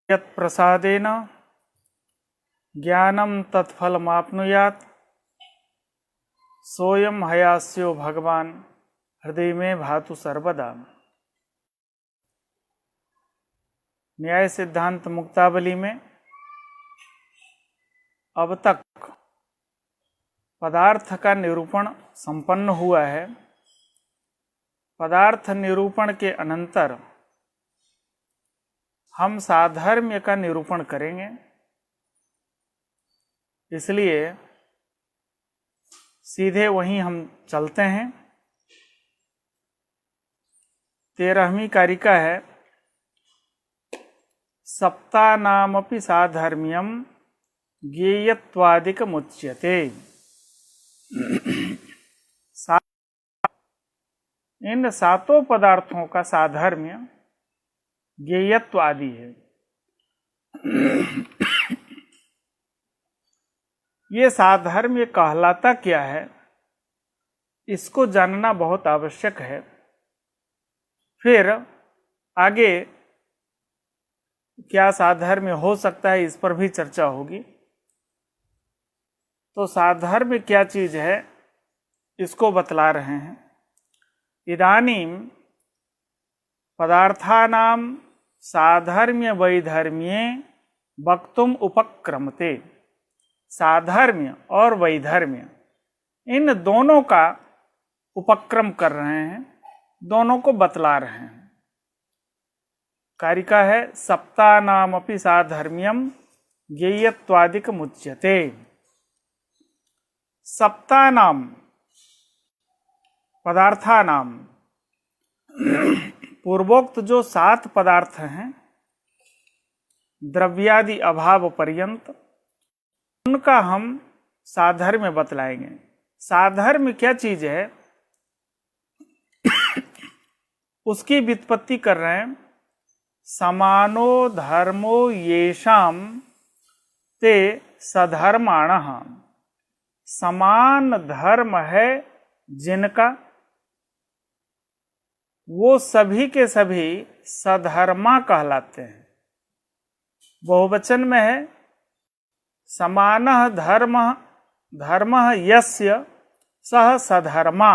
यत्प्रसादेन ज्ञानं तत्फलमाप्नुयात् सोयम हयास्यो भगवान हृदय में भातु सर्वदा। न्याय सिद्धांत मुक्तावली में अब तक पदार्थ का निरूपण संपन्न हुआ है। पदार्थ निरूपण के अनंतर हम साधर्म्य का निरूपण करेंगे। इसलिए सीधे वहीं हम चलते हैं। 13वीं कारिका है सप्तानामपि साधर्म्यम ज्ञेयत्वादिकमुच्यते। इन सातों पदार्थों का साधर्म्य ज्ञेयत्व आदि है। ये साधर्म्य कहलाता क्या है, इसको जानना बहुत आवश्यक है। फिर आगे क्या साधर्म्य हो सकता है, इस पर भी चर्चा होगी। तो साधर्म्य क्या चीज है, इसको बतला रहे हैं। इदानीं पदार्थानां साधर्म्य वैधर्म्ये वक्तुम उपक्रमते। साधर्म्य और वैधर्म्य इन दोनों का उपक्रम कर रहे हैं, दोनों को बतला रहे हैं। कारिका है सप्तानामपि साधर्म्यम ज्ञेयत्वादिकमुच्यते। सप्तानाम पदार्थानाम, पूर्वोक्त जो 7 पदार्थ हैं द्रव्यादि अभाव पर्यंत, उनका हम साधर्म्य बतलाएंगे। साधर्म्य क्या चीज है, उसकी व्युत्पत्ति कर रहे हैं। समानो धर्मो येषाम ते सधर्माणः। समान धर्म है जिनका, वो सभी के सभी सधर्मा कहलाते हैं। बहुवचन में है समानः धर्मः धर्मः यस्य सह सधर्मा।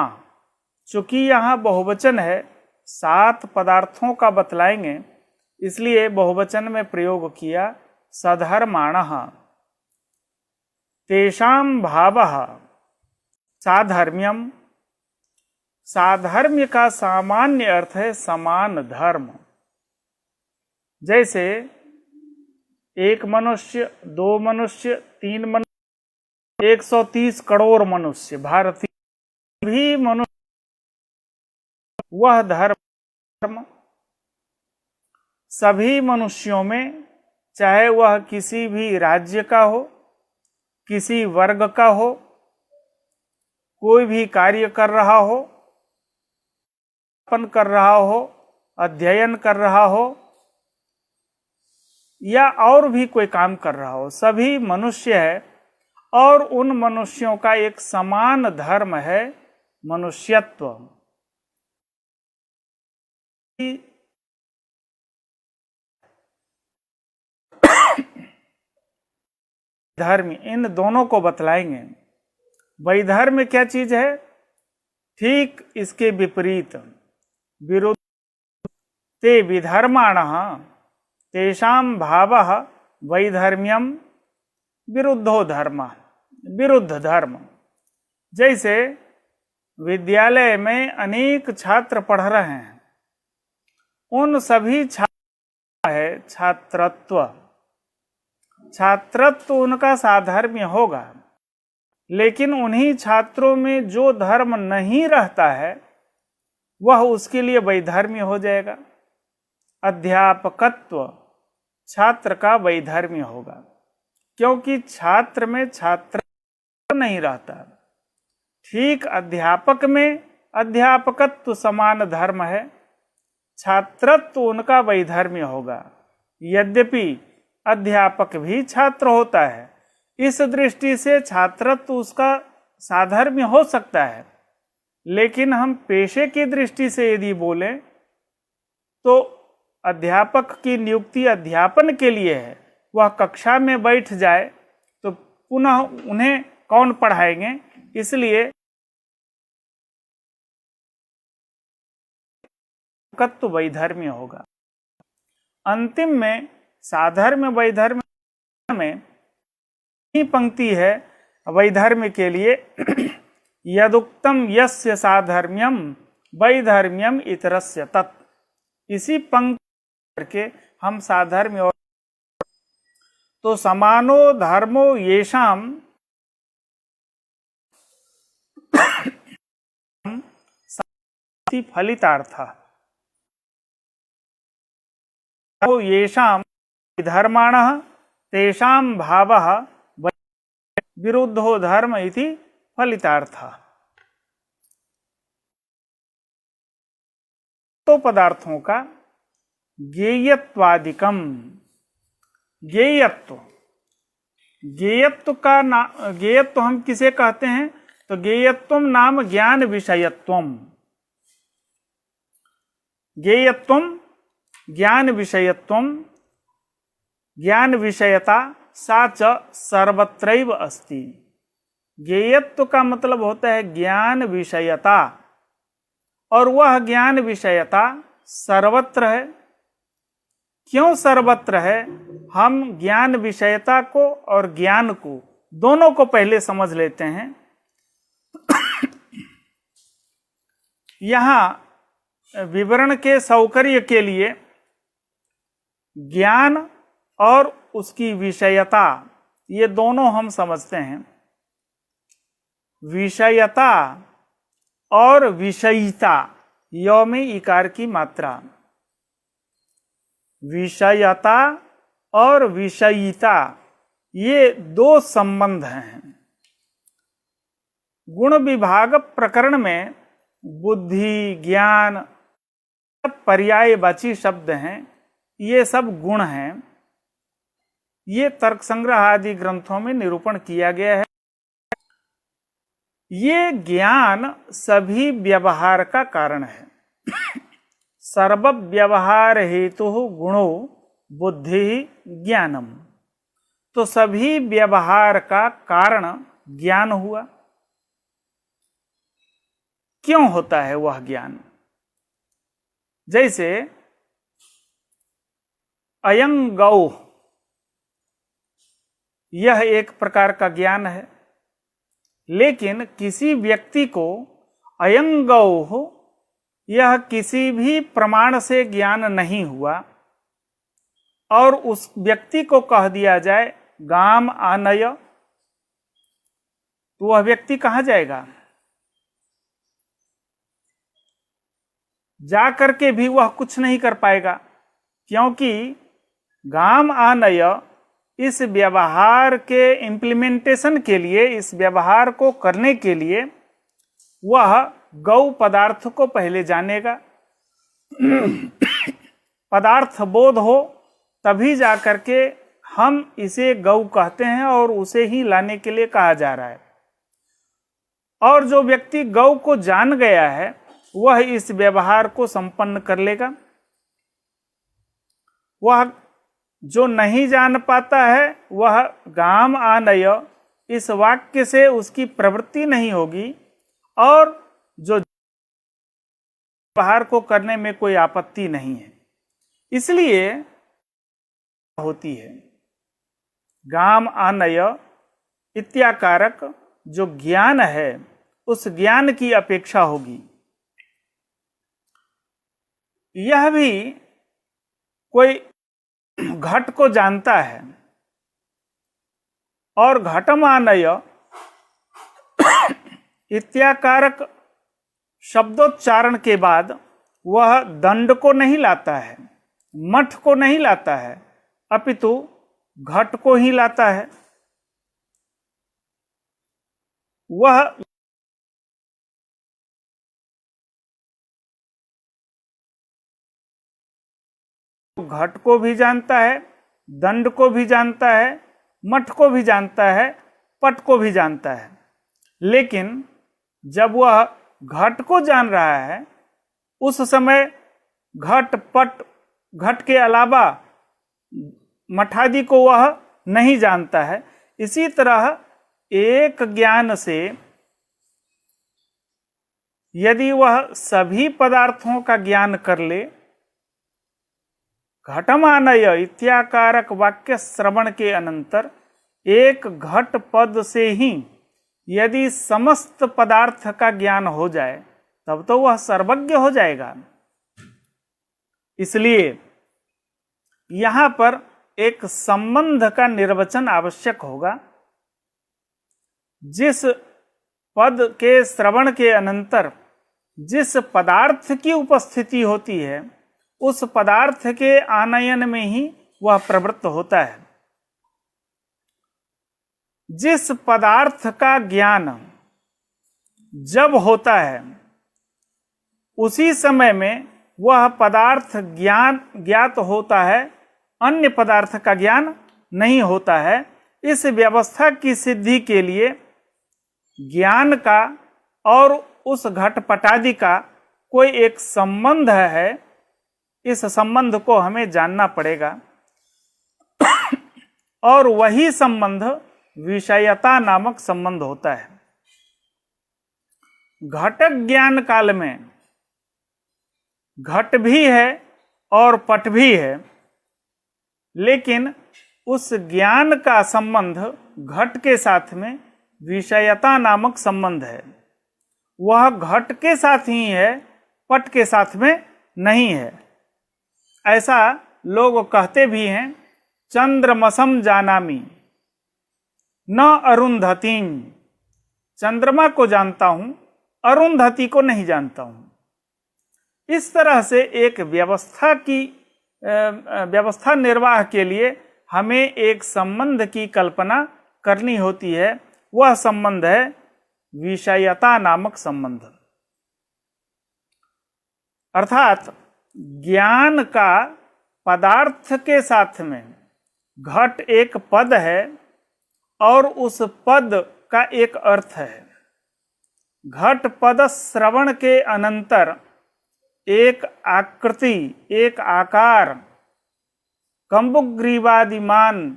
चूंकि यहाँ बहुवचन है, 7 पदार्थों का बतलाएंगे, इसलिए बहुवचन में प्रयोग किया सधर्माणः। तेषां भावः साधर्म्यम। साधर्म्य का सामान्य अर्थ है समान धर्म। जैसे 1 मनुष्य, 2 मनुष्य, 3 मनुष्य, 130 करोड़ मनुष्य, भारतीय भी मनुष्य, वह धर्म सभी मनुष्यों में, चाहे वह किसी भी राज्य का हो, किसी वर्ग का हो, कोई भी कार्य कर रहा हो, कर रहा हो, अध्ययन कर रहा हो, या और भी कोई काम कर रहा हो, सभी मनुष्य है। और उन मनुष्यों का एक समान धर्म है मनुष्यत्व। धर्म, इन दोनों को बतलाएंगे। वैधर्म क्या चीज है, ठीक इसके विपरीत, विरुद्ध। ते विधर्माणः तेषां भावः वैधर्म्यम विरुद्धो धर्मः। विरुद्ध धर्म। जैसे विद्यालय में अनेक छात्र पढ़ रहे हैं, उन सभी छात्र है छात्रत्व। छात्रत्व उनका साधर्म्य होगा, लेकिन उन्हीं छात्रों में जो धर्म नहीं रहता है, वह उसके लिए वैधर्म्य हो जाएगा। अध्यापकत्व छात्र का वैधर्म्य होगा, क्योंकि छात्र में छात्र नहीं रहता। ठीक अध्यापक में अध्यापकत्व समान धर्म है, छात्रत्व उनका वैधर्म्य होगा। यद्यपि अध्यापक भी छात्र होता है, इस दृष्टि से छात्रत्व उसका साधर्म्य हो सकता है। लेकिन हम पेशे की दृष्टि से यदि बोलें तो अध्यापक की नियुक्ति अध्यापन के लिए है, वह कक्षा में बैठ जाए तो पुनः उन्हें कौन पढ़ाएंगे? इसलिए तो वैधर्म्य होगा। अंतिम में साधर्म्य वैधर्म्य में ही पंक्ति है वैधर्म्य के लिए, यदुक्तम यस्य साधर्म्यम वैधर्म्यम इतरस्य तत्। इसी पंक्ति करके हम साधर्म्य और तो समानो धर्मो येषाम फलितार्थ येषाम धर्माणः तेषां भावः विरुद्धो धर्म इति फलितार्थः। तो पदार्थों का ज्ञेयत्वादिकम, ज्ञेयत्व का ज्ञेयत्व हम किसे कहते हैं? तो ज्ञेयत्वम नाम ज्ञान विषयत्वम, ज्ञेयत्वम ज्ञान विषयत्वम, ज्ञान विषयता सा च सर्वत्रैव अस्ति। ज्ञेयत्व का मतलब होता है ज्ञान विषयता, और वह ज्ञान विषयता सर्वत्र है। क्यों सर्वत्र है? हम ज्ञान विषयता को और ज्ञान को दोनों को पहले समझ लेते हैं। यहाँ विवरण के सौकर्य के लिए ज्ञान और उसकी विषयता, ये दोनों हम समझते हैं। विषयता और विषयिता, य में इकार की मात्रा। विषयता और विषयिता ये दो संबंध हैं। गुण विभाग प्रकरण में बुद्धि, ज्ञान पर्यायवाची शब्द हैं, ये सब गुण हैं। ये तर्क संग्रह आदि ग्रंथों में निरूपण किया गया है। ये ज्ञान सभी व्यवहार का कारण है। सर्व व्यवहार हेतु गुणो बुद्धि ज्ञानम, तो सभी व्यवहार का कारण ज्ञान हुआ। क्यों होता है वह ज्ञान? जैसे अयं गौ, यह एक प्रकार का ज्ञान है, लेकिन किसी व्यक्ति को अयं गौ यह किसी भी प्रमाण से ज्ञान नहीं हुआ, और उस व्यक्ति को कह दिया जाए गाम आनय, तो वह व्यक्ति कहाँ जाएगा? जा करके भी वह कुछ नहीं कर पाएगा, क्योंकि गाम आनय इस व्यवहार के इम्प्लीमेंटेशन के लिए, इस व्यवहार को करने के लिए वह गौ पदार्थ को पहले जानेगा। पदार्थ बोध हो तभी जा करके हम इसे गौ कहते हैं, और उसे ही लाने के लिए कहा जा रहा है। और जो व्यक्ति गौ को जान गया है वह इस व्यवहार को संपन्न कर लेगा। वह जो नहीं जान पाता है वह गाम आनय इस वाक्य से उसकी प्रवृत्ति नहीं होगी, और जो व्यवहार को करने में कोई आपत्ति नहीं है। इसलिए होती है गाम आनय इत्याकारक जो ज्ञान है उस ज्ञान की अपेक्षा होगी। यह भी कोई घट को जानता है, और घटमानय इत्याकारक शब्दोच्चारण के बाद वह दंड को नहीं लाता है, मठ को नहीं लाता है, अपितु घट को ही लाता है। वह घट को भी जानता है, दंड को भी जानता है, मठ को भी जानता है, पट को भी जानता है। लेकिन जब वह घट को जान रहा है उस समय घट पट घट के अलावा मठादि को वह नहीं जानता है। इसी तरह एक ज्ञान से यदि वह सभी पदार्थों का ज्ञान कर ले, घटमानय इत्याकारक वाक्य श्रवण के अनंतर एक घट पद से ही यदि समस्त पदार्थ का ज्ञान हो जाए तब तो वह सर्वज्ञ हो जाएगा। इसलिए यहां पर एक संबंध का निर्वचन आवश्यक होगा। जिस पद के श्रवण के अनंतर जिस पदार्थ की उपस्थिति होती है उस पदार्थ के आनयन में ही वह प्रवृत्त होता है। जिस पदार्थ का ज्ञान जब होता है उसी समय में वह पदार्थ ज्ञात होता है, अन्य पदार्थ का ज्ञान नहीं होता है। इस व्यवस्था की सिद्धि के लिए ज्ञान का और उस घटपटादि का कोई एक संबंध है। इस संबंध को हमें जानना पड़ेगा और वही संबंध विषयता नामक संबंध होता है। घटक ज्ञान काल में घट भी है और पट भी है, लेकिन उस ज्ञान का संबंध घट के साथ में विषयता नामक संबंध है। वह घट के साथ ही है, पट के साथ में नहीं है। ऐसा लोग कहते भी हैं, चंद्रमसम जानामि न अरुंधति, चंद्रमा को जानता हूं, अरुंधति को नहीं जानता हूं। इस तरह से एक व्यवस्था निर्वाह के लिए हमें एक संबंध की कल्पना करनी होती है। वह संबंध है विषयता नामक संबंध। अर्थात ज्ञान का पदार्थ के साथ में घट एक पद है और उस पद का एक अर्थ है। घट पद श्रवण के अनंतर एक आकृति, एक आकार, कंबुग्रीवादिमान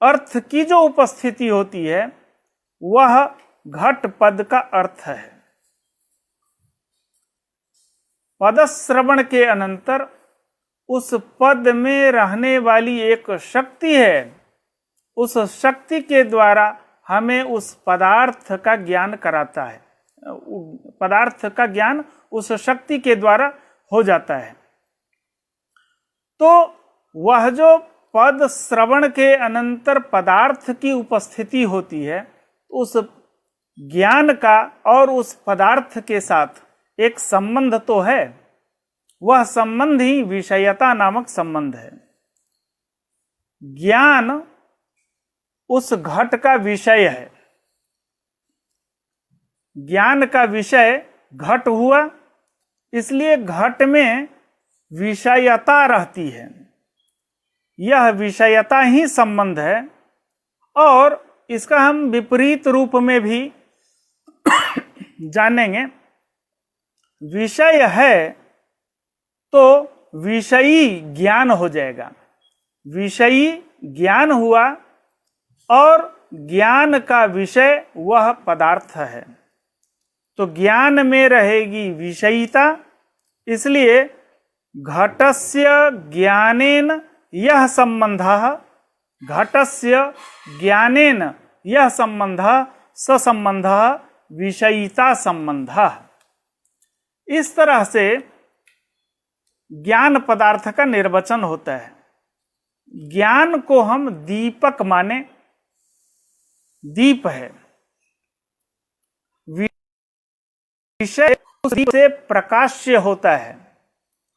अर्थ की जो उपस्थिति होती है वह घट पद का अर्थ है। पद श्रवण के अनंतर उस पद में रहने वाली एक शक्ति है, उस शक्ति के द्वारा हमें उस पदार्थ का ज्ञान कराता है। पदार्थ का ज्ञान उस शक्ति के द्वारा हो जाता है। तो वह जो पद श्रवण के अनंतर पदार्थ की उपस्थिति होती है, उस ज्ञान का और उस पदार्थ के साथ एक संबंध तो है। वह संबंध ही विषयता नामक संबंध है। ज्ञान उस घट का विषय है। ज्ञान का विषय घट हुआ, इसलिए घट में विषयता रहती है। यह विषयता ही संबंध है और इसका हम विपरीत रूप में भी जानेंगे। विषय है तो विषयी ज्ञान हो जाएगा। विषयी ज्ञान हुआ और ज्ञान का विषय वह पदार्थ है, तो ज्ञान में रहेगी विषयिता। इसलिए घटस्य ज्ञानेन यह संबंधः, घटस्य ज्ञानेन यह संबंधः ससंबंधः विषयिता संबंधः। इस तरह से ज्ञान पदार्थ का निर्वचन होता है। ज्ञान को हम दीपक माने, दीप है। विषय उस दीप से प्रकाश्य होता है।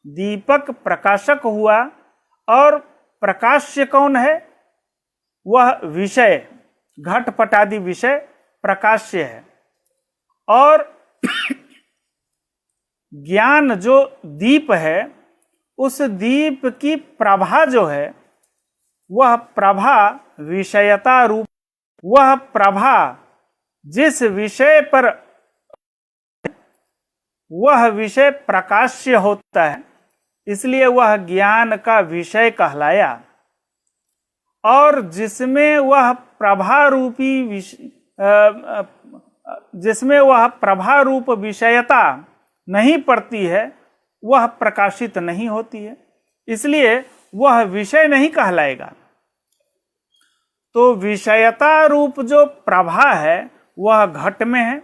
दीपक प्रकाशक हुआ और प्रकाश्य कौन है? वह विषय, घटपटादि विषय प्रकाश्य है। और ज्ञान जो दीप है, उस दीप की प्रभा जो है वह प्रभा विषयता रूप, वह प्रभा जिस विषय पर वह विषय प्रकाश्य होता है इसलिए वह ज्ञान का विषय कहलाया। और जिसमें वह प्रभा रूप विषयता नहीं पड़ती है वह प्रकाशित नहीं होती है, इसलिए वह विषय नहीं कहलाएगा। तो विषयता रूप जो प्रभा है वह घट में है।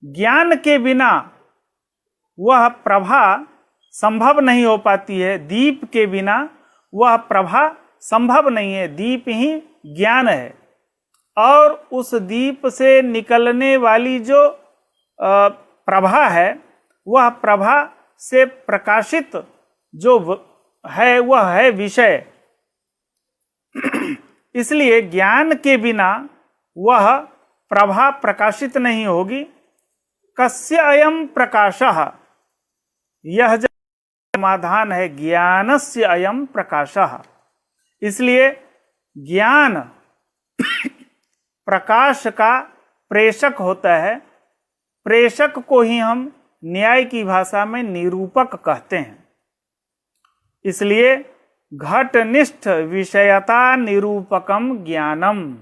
ज्ञान के बिना वह प्रभा संभव नहीं हो पाती है। दीप के बिना वह प्रभा संभव नहीं है, दीप ही ज्ञान है। और उस दीप से निकलने वाली जो प्रभा है वह प्रभा से प्रकाशित जो है वह है विषय। इसलिए ज्ञान के बिना वह प्रभा प्रकाशित नहीं होगी। कस्य अयम प्रकाशः, यह जो समाधान है ज्ञानस्य अयम प्रकाशः। इसलिए ज्ञान प्रकाश का प्रेषक होता है। प्रेषक को ही हम न्याय की भाषा में निरूपक कहते हैं। इसलिए घटनिष्ठ विषयता निरूपकम ज्ञानम,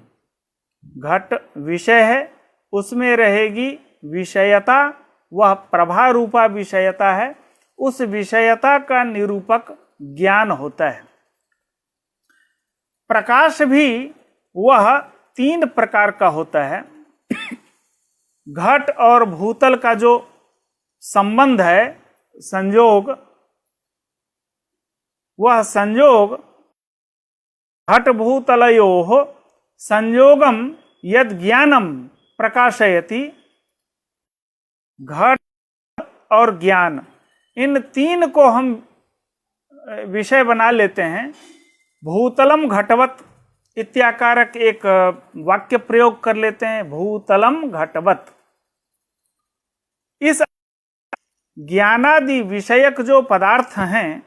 घट विषय है उसमें रहेगी विषयता, वह प्रभा रूपा विषयता है, उस विषयता का निरूपक ज्ञान होता है। प्रकाश भी वह 3 प्रकार का होता है। घट और भूतल का जो संबंध है, संयोग, वह संयोग घट भूतलयोः संयोगम यद ज्ञानम प्रकाशयति। घट और ज्ञान, इन 3 को हम विषय बना लेते हैं। भूतलम घटवत इत्याकारक एक वाक्य प्रयोग कर लेते हैं, भूतलम घटवत। इस ज्ञानादि विषयक जो पदार्थ हैं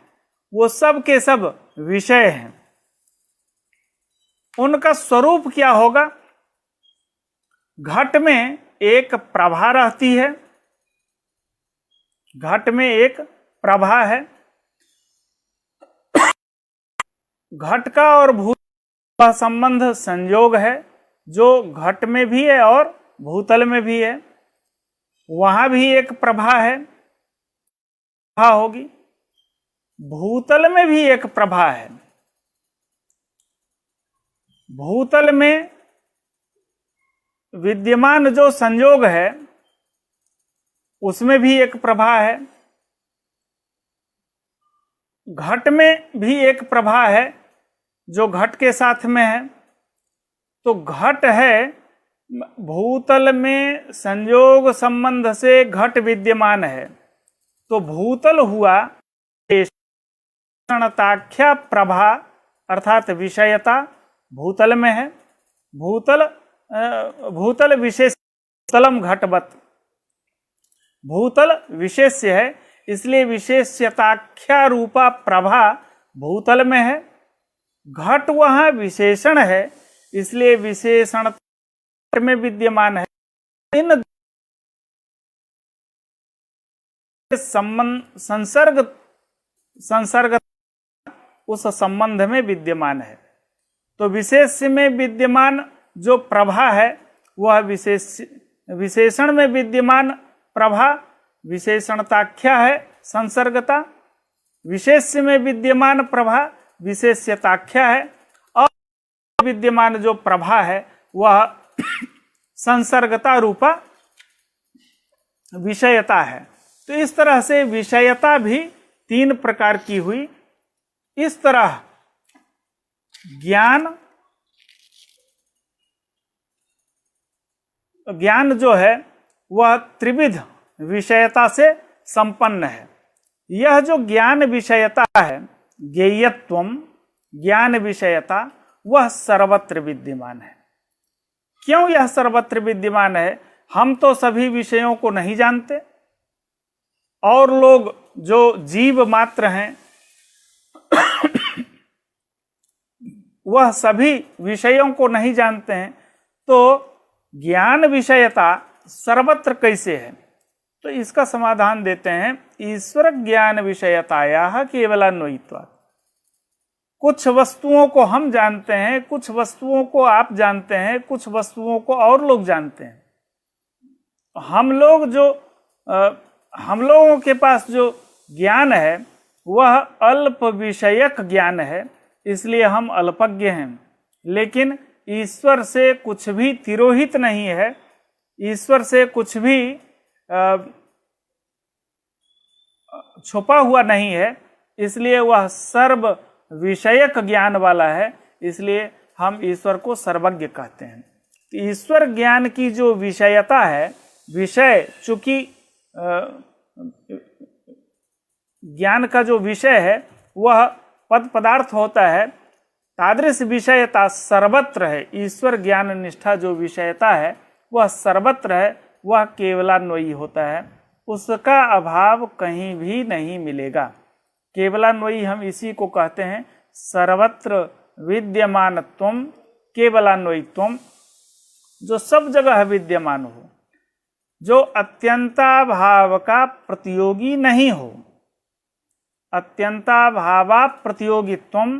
वो सब के सब विषय हैं। उनका स्वरूप क्या होगा? घट में एक प्रभा रहती है, घट में एक प्रभा है। घट का और भूत का संबंध संयोग है, जो घट में भी है और भूतल में भी है। वहां भी एक प्रभा है, प्रभा होगी। भूतल में भी एक प्रभा है, भूतल में विद्यमान जो संयोग है उसमें भी एक प्रभा है। घट में भी एक प्रभा है जो घट के साथ में है। तो घट है, भूतल में संयोग संबंध से घट विद्यमान है। तो भूतल हुआ विशेषणताख्या प्रभा अर्थात विषयता भूतल में है। भूतल विशेष, भूतलम घटवत, भूतल विशेष्य है, इसलिए विशेष्यताख्या रूपा प्रभा भूतल में है। घट वहां विशेषण है, इसलिए विशेषण में विद्यमान है। इन संबंध संसर्ग उस संबंध में विद्यमान है। तो विशेष्य में विद्यमान जो प्रभा है वह विशेषण में विद्यमान प्रभा विशेषणताख्या है, संसर्गता। विशेष्य में विद्यमान प्रभा विशेष्यताख्या है, और विद्यमान जो प्रभा है वह संसर्गता रूपा विषयता है। तो इस तरह से विषयता भी 3 प्रकार की हुई। इस तरह ज्ञान जो है वह त्रिविध विषयता से संपन्न है। यह जो ज्ञान विषयता है, ज्ञेयत्वम ज्ञान विषयता, वह सर्वत्र विद्यमान है। क्यों यह सर्वत्र विद्यमान है? हम तो सभी विषयों को नहीं जानते, और लोग जो जीव मात्र हैं वह सभी विषयों को नहीं जानते हैं। तो ज्ञान विषयता सर्वत्र कैसे है? तो इसका समाधान देते हैं, ईश्वर ज्ञान विषयताया केवलान्वयित्वात्। कुछ वस्तुओं को हम जानते हैं, कुछ वस्तुओं को आप जानते हैं, कुछ वस्तुओं को और लोग जानते हैं। हम लोगों के पास जो ज्ञान है वह अल्प विषयक ज्ञान है, इसलिए हम अल्पज्ञ हैं। लेकिन ईश्वर से कुछ भी तिरोहित नहीं है, ईश्वर से कुछ भी छुपा हुआ नहीं है, इसलिए वह सर्व विषयक ज्ञान वाला है, इसलिए हम ईश्वर को सर्वज्ञ कहते हैं। तो ईश्वर ज्ञान की जो विषयता है, विषय चूंकि ज्ञान का जो विषय है वह पद पदार्थ होता है, तादृश विषयता सर्वत्र है। ईश्वर ज्ञान निष्ठा जो विषयता है वह सर्वत्र है, वह केवलान्वयी होता है, उसका अभाव कहीं भी नहीं मिलेगा। केवलान्वयी हम इसी को कहते हैं, सर्वत्र विद्यमानत्वम केवलान्वयित्वम, जो सब जगह विद्यमान हो, जो अत्यंताभाव का प्रतियोगी नहीं हो। अत्यंताभावा प्रतियोगित्वम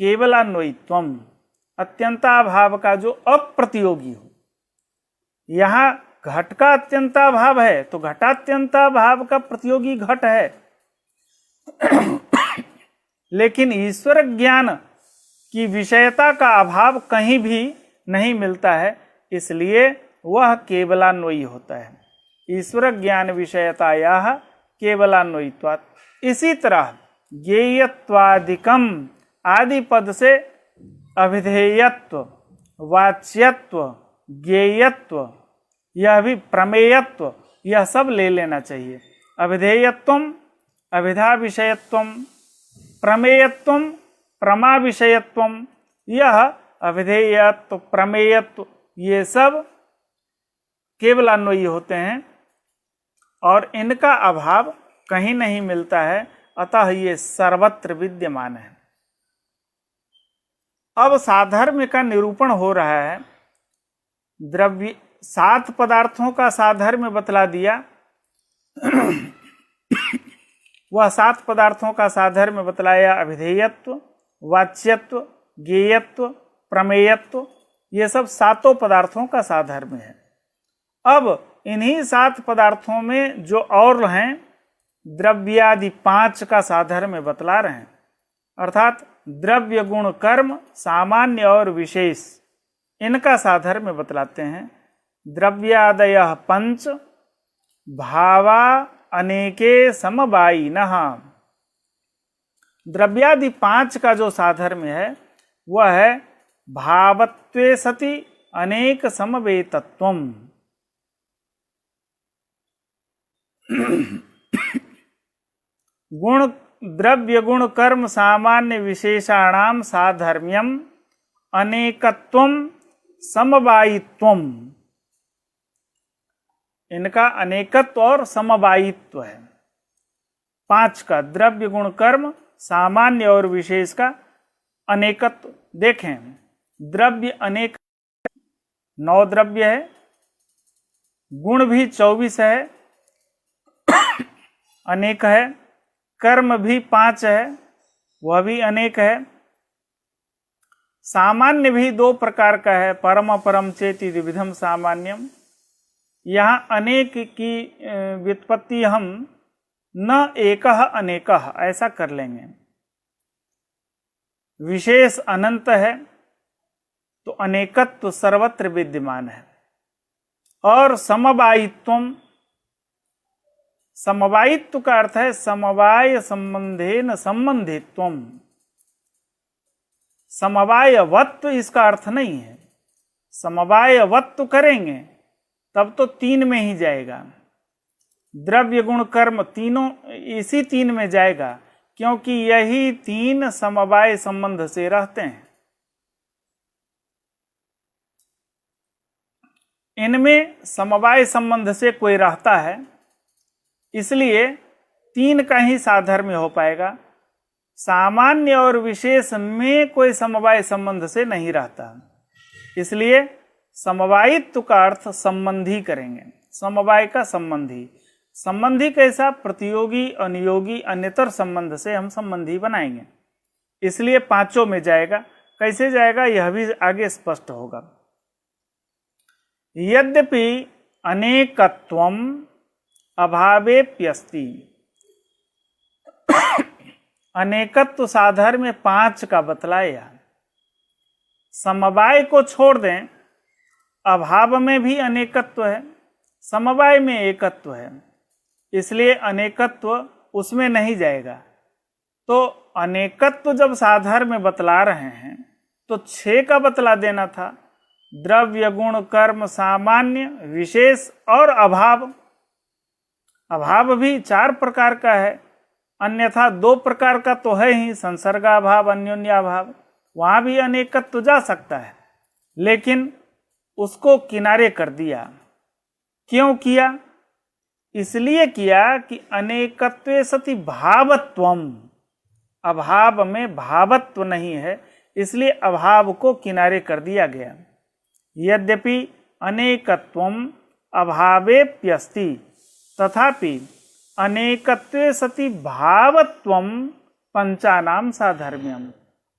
केवलान्वयित्वम, अत्यंताभाव का जो अप्रतियोगी हो। यहाँ घट का अत्यंताभाव है तो घटात्यंताभाव का प्रतियोगी घट है, लेकिन ईश्वर ज्ञान की विषयता का अभाव कहीं भी नहीं मिलता है, इसलिए वह केवलान्वयी होता है। ईश्वर ज्ञान विषयताया केवलान्वयित्वात्। इसी तरह ज्ञेयत्वादिकम आदि पद से अभिधेयत्व, वाच्यत्व, ज्ञेयत्व, यह भी प्रमेयत्व, यह सब ले लेना चाहिए। अभिधेयत्वम अभिधा विषयत्वम, प्रमेयत्वम प्रमा विषयत्वम, यह अभिधेयत्व प्रमेयत्व ये सब केवलान्वयी होते हैं और इनका अभाव कहीं नहीं मिलता है, अतः ये सर्वत्र विद्यमान है। अब साधर्म्य का निरूपण हो रहा है। द्रव्य 7 पदार्थों का साधर्म्य बतला दिया। वह 7 पदार्थों का साधर्म्य बतलाया, अभिधेयत्व, वाच्यत्व, ज्ञेयत्व, प्रमेयत्व, ये सब 7 पदार्थों का साधर्म्य है। अब इन्हीं 7 पदार्थों में जो और हैं, द्रव्यादि 5 का साधर्म्य बतला रहे हैं, अर्थात द्रव्य गुण कर्म सामान्य और विशेष, इनका साधर्म्य बतलाते हैं। द्रव्यादयः 5 भावा अनेके समवायिनः। द्रव्यादि 5 का जो साधर्म्य है वह है भावत्वे सति अनेक समवेतत्वम। गुण द्रव्य गुण कर्म सामान्य विशेषाणाम साधर्म्यम अनेकत्वम समवायित्वम, इनका अनेकत्व और समवायित्व है। 5 का द्रव्य गुण कर्म सामान्य और विशेष का अनेकत्व। देखें, द्रव्य अनेक 9 द्रव्य है, गुण भी 24 है, अनेक है, कर्म भी 5 है, वह भी अनेक है, सामान्य भी 2 प्रकार का है, परम अपरम चेति द्विविधम सामान्यम। यहाँ अनेक की व्युत्पत्ति हम न एकः अनेकः ऐसा कर लेंगे। विशेष अनंत है तो अनेकत्व सर्वत्र विद्यमान है। और समवायित्वम, समवायित्व का अर्थ है समवाय संबंधेन संबंधित्वम। समवायवत्व इसका अर्थ नहीं है। समवायवत्व करेंगे तब तो 3 में ही जाएगा। द्रव्य गुण कर्म तीनों इसी 3 में जाएगा, क्योंकि यही 3 समवाय संबंध से रहते हैं। इनमें समवाय संबंध से कोई रहता है, इसलिए 3 का ही साधर्म्य हो पाएगा। सामान्य और विशेष में कोई समवाय संबंध से नहीं रहता, इसलिए समवायित्व का अर्थ संबंधी करेंगे। समवाय का संबंधी, संबंधी कैसा? प्रतियोगी, अनुयोगी, अन्यतर संबंध से हम संबंधी बनाएंगे, इसलिए पांचों में जाएगा। कैसे जाएगा यह भी आगे स्पष्ट होगा। यद्यपि अनेकत्वम अभावेप्यस्ति, अनेकत्व साधर्म्य में 5 का बतलाया। समवाय को छोड़ दें, अभाव में भी अनेकत्व है, समवाय में एकत्व है, इसलिए अनेकत्व उसमें नहीं जाएगा। तो अनेकत्व जब साधर्म्य में बतला रहे हैं तो 6 का बतला देना था। द्रव्य, गुण, कर्म, सामान्य, विशेष और अभाव। अभाव भी 4 प्रकार का है, अन्यथा 2 प्रकार का तो है ही, संसर्गाभाव, अन्योन्याभाव। वहां भी अनेकत्व जा सकता है, लेकिन उसको किनारे कर दिया। क्यों किया? इसलिए किया कि अनेकत्वे सति भावत्वम, अभाव में भावत्व नहीं है, इसलिए अभाव को किनारे कर दिया गया। यद्यपि अनेकत्वम अभावेप्यस्ति, तथापि अनेकत्वे सति भावत्वम पंचानाम साधर्म्यम,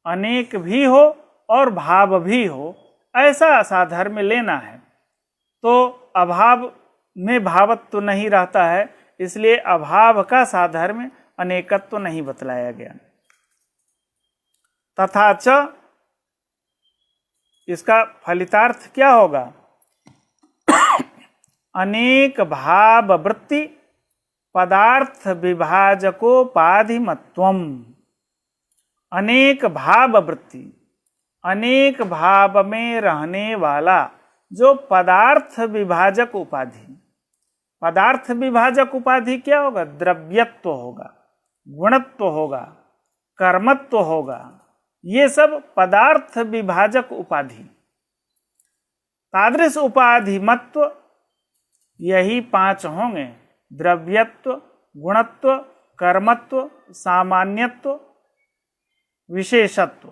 अनेक भी हो और भाव भी हो, ऐसा साधर्म्य लेना है। तो अभाव में भावत्व नहीं रहता है, इसलिए अभाव का साधर्म्य अनेकत्व नहीं बतलाया गया। तथा च, इसका फलितार्थ क्या होगा? अनेक भाव वृत्ति पदार्थ विभाजकोपाधिमत्वम। अनेक भाव वृत्ति, अनेक भाव में रहने वाला जो पदार्थ विभाजक उपाधि। पदार्थ विभाजक उपाधि क्या होगा? द्रव्यत्व होगा, गुणत्व होगा, कर्मत्व होगा, ये सब पदार्थ विभाजक उपाधि। तादृश उपाधिमत्व यही 5 होंगे, द्रव्यत्व, गुणत्व, कर्मत्व, सामान्यत्व, विशेषत्व।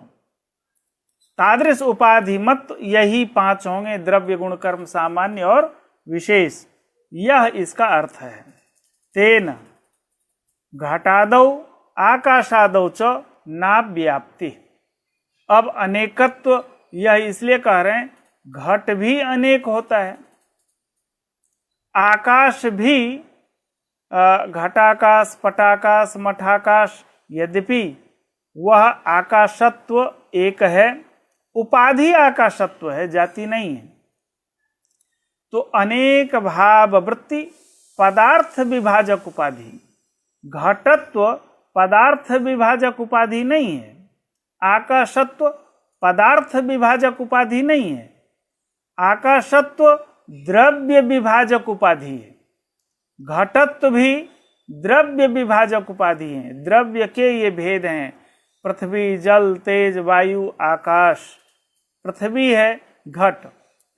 तादृश उपाधिमत्व यही 5 होंगे, द्रव्य, गुण, कर्म, सामान्य और विशेष। यह इसका अर्थ है। तेन घटादौ आकाशादौ च नाव्याप्ति। अब अनेकत्व यह इसलिए कह रहे हैं, घट भी अनेक होता है, आकाश भी, घटाकाश, पटाकाश, मठाकाश, यद्यपि वह आकाशत्व एक है, उपाधि आकाशत्व है, जाति नहीं है। तो अनेक भाव वृत्ति पदार्थ विभाजक उपाधि, घटत्व पदार्थ विभाजक उपाधि नहीं है, आकाशत्व पदार्थ विभाजक उपाधि नहीं है, आकाशत्व द्रव्य विभाजक उपाधि है, घटत्व भी द्रव्य विभाजक उपाधि है। द्रव्य के ये भेद हैं, पृथ्वी, जल, तेज, वायु, आकाश। पृथ्वी है घट,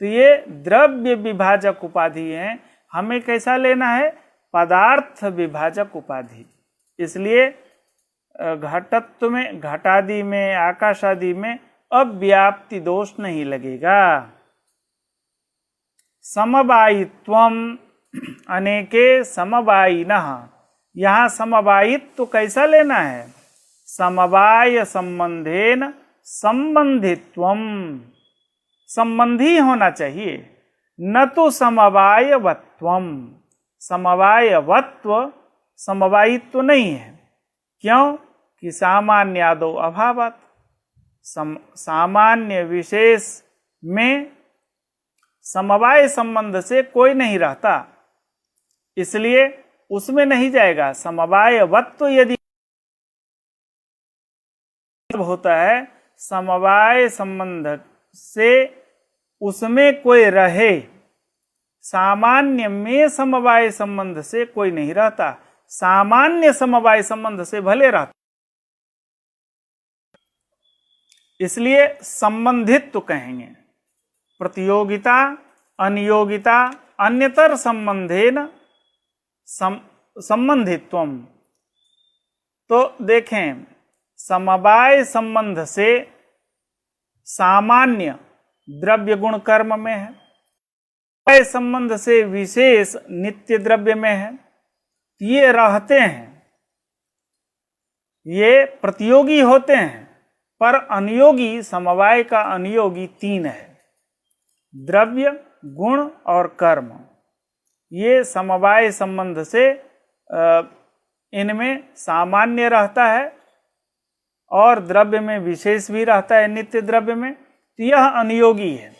तो ये द्रव्य विभाजक उपाधि हैं। हमें कैसा लेना है? पदार्थ विभाजक उपाधि। इसलिए घटत्व में, घटादि में, आकाशादि में अव्याप्ति दोष नहीं लगेगा। समवायित्वम अनेके समवायिनः, यहाँ समवायित्व कैसा लेना है? समवाय संबंधेन संबंधित्वम, संबंधी होना चाहिए, न तो समवायवत्वम। समवायवत्व समवायित्व नहीं है। क्यों? कि सामान्यादो अभावत, सामान्य विशेष में समवाय संबंध से कोई नहीं रहता, इसलिए उसमें नहीं जाएगा। समवायवत्व यदि होता है, समवाय संबंध से उसमें कोई रहे, सामान्य में समवाय संबंध से कोई नहीं रहता, सामान्य समवाय संबंध से भले रहता, इसलिए संबंधित्व कहेंगे। प्रतियोगिता, अनियोगिता, अन्यतर संबंधेन संबंधित्वम। तो देखें, समवाय संबंध से सामान्य द्रव्य गुण कर्म में है, समवाय संबंध से विशेष नित्य द्रव्य में है, ये रहते हैं, ये प्रतियोगी होते हैं, पर अनियोगी समवाय का अनियोगी 3 है, द्रव्य, गुण और कर्म। ये समवाय संबंध से इनमें सामान्य रहता है और द्रव्य में विशेष भी रहता है, नित्य द्रव्य में। तो यह अनियोगी है।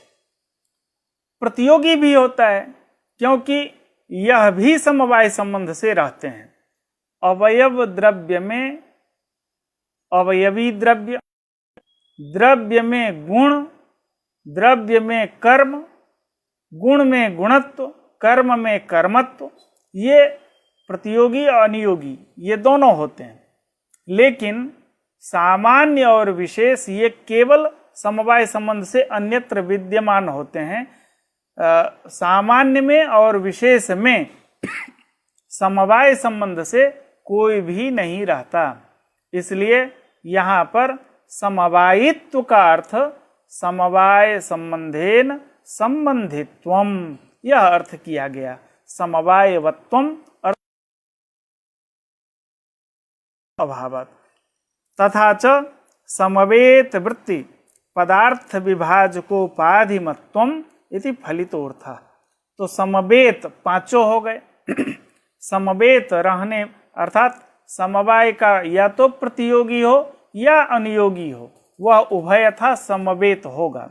प्रतियोगी भी होता है क्योंकि यह भी समवाय संबंध से रहते हैं। अवयव द्रव्य में अवयवी द्रव्य, द्रव्य में गुण, द्रव्य में कर्म, गुण में गुणत्व, कर्म में कर्मत्व, ये प्रतियोगी और अनियोगी ये दोनों होते हैं। लेकिन सामान्य और विशेष ये केवल समवाय संबंध से अन्यत्र विद्यमान होते हैं। सामान्य में और विशेष में समवाय संबंध से कोई भी नहीं रहता। इसलिए यहाँ पर समवायित्व का अर्थ समवाय संबंधेन संबंधित्वम, यह अर्थ किया गया। समवायवत्वम अभावत तथा च समवेत वृत्ति पदार्थ विभाजकोपाधिमत्वम इति फलितोर्थ। तो समवेत पांचों हो गए। समवेत रहने अर्थात समवाय का या तो प्रतियोगी हो या अनियोगी हो, वह उभयथा समवेत होगा।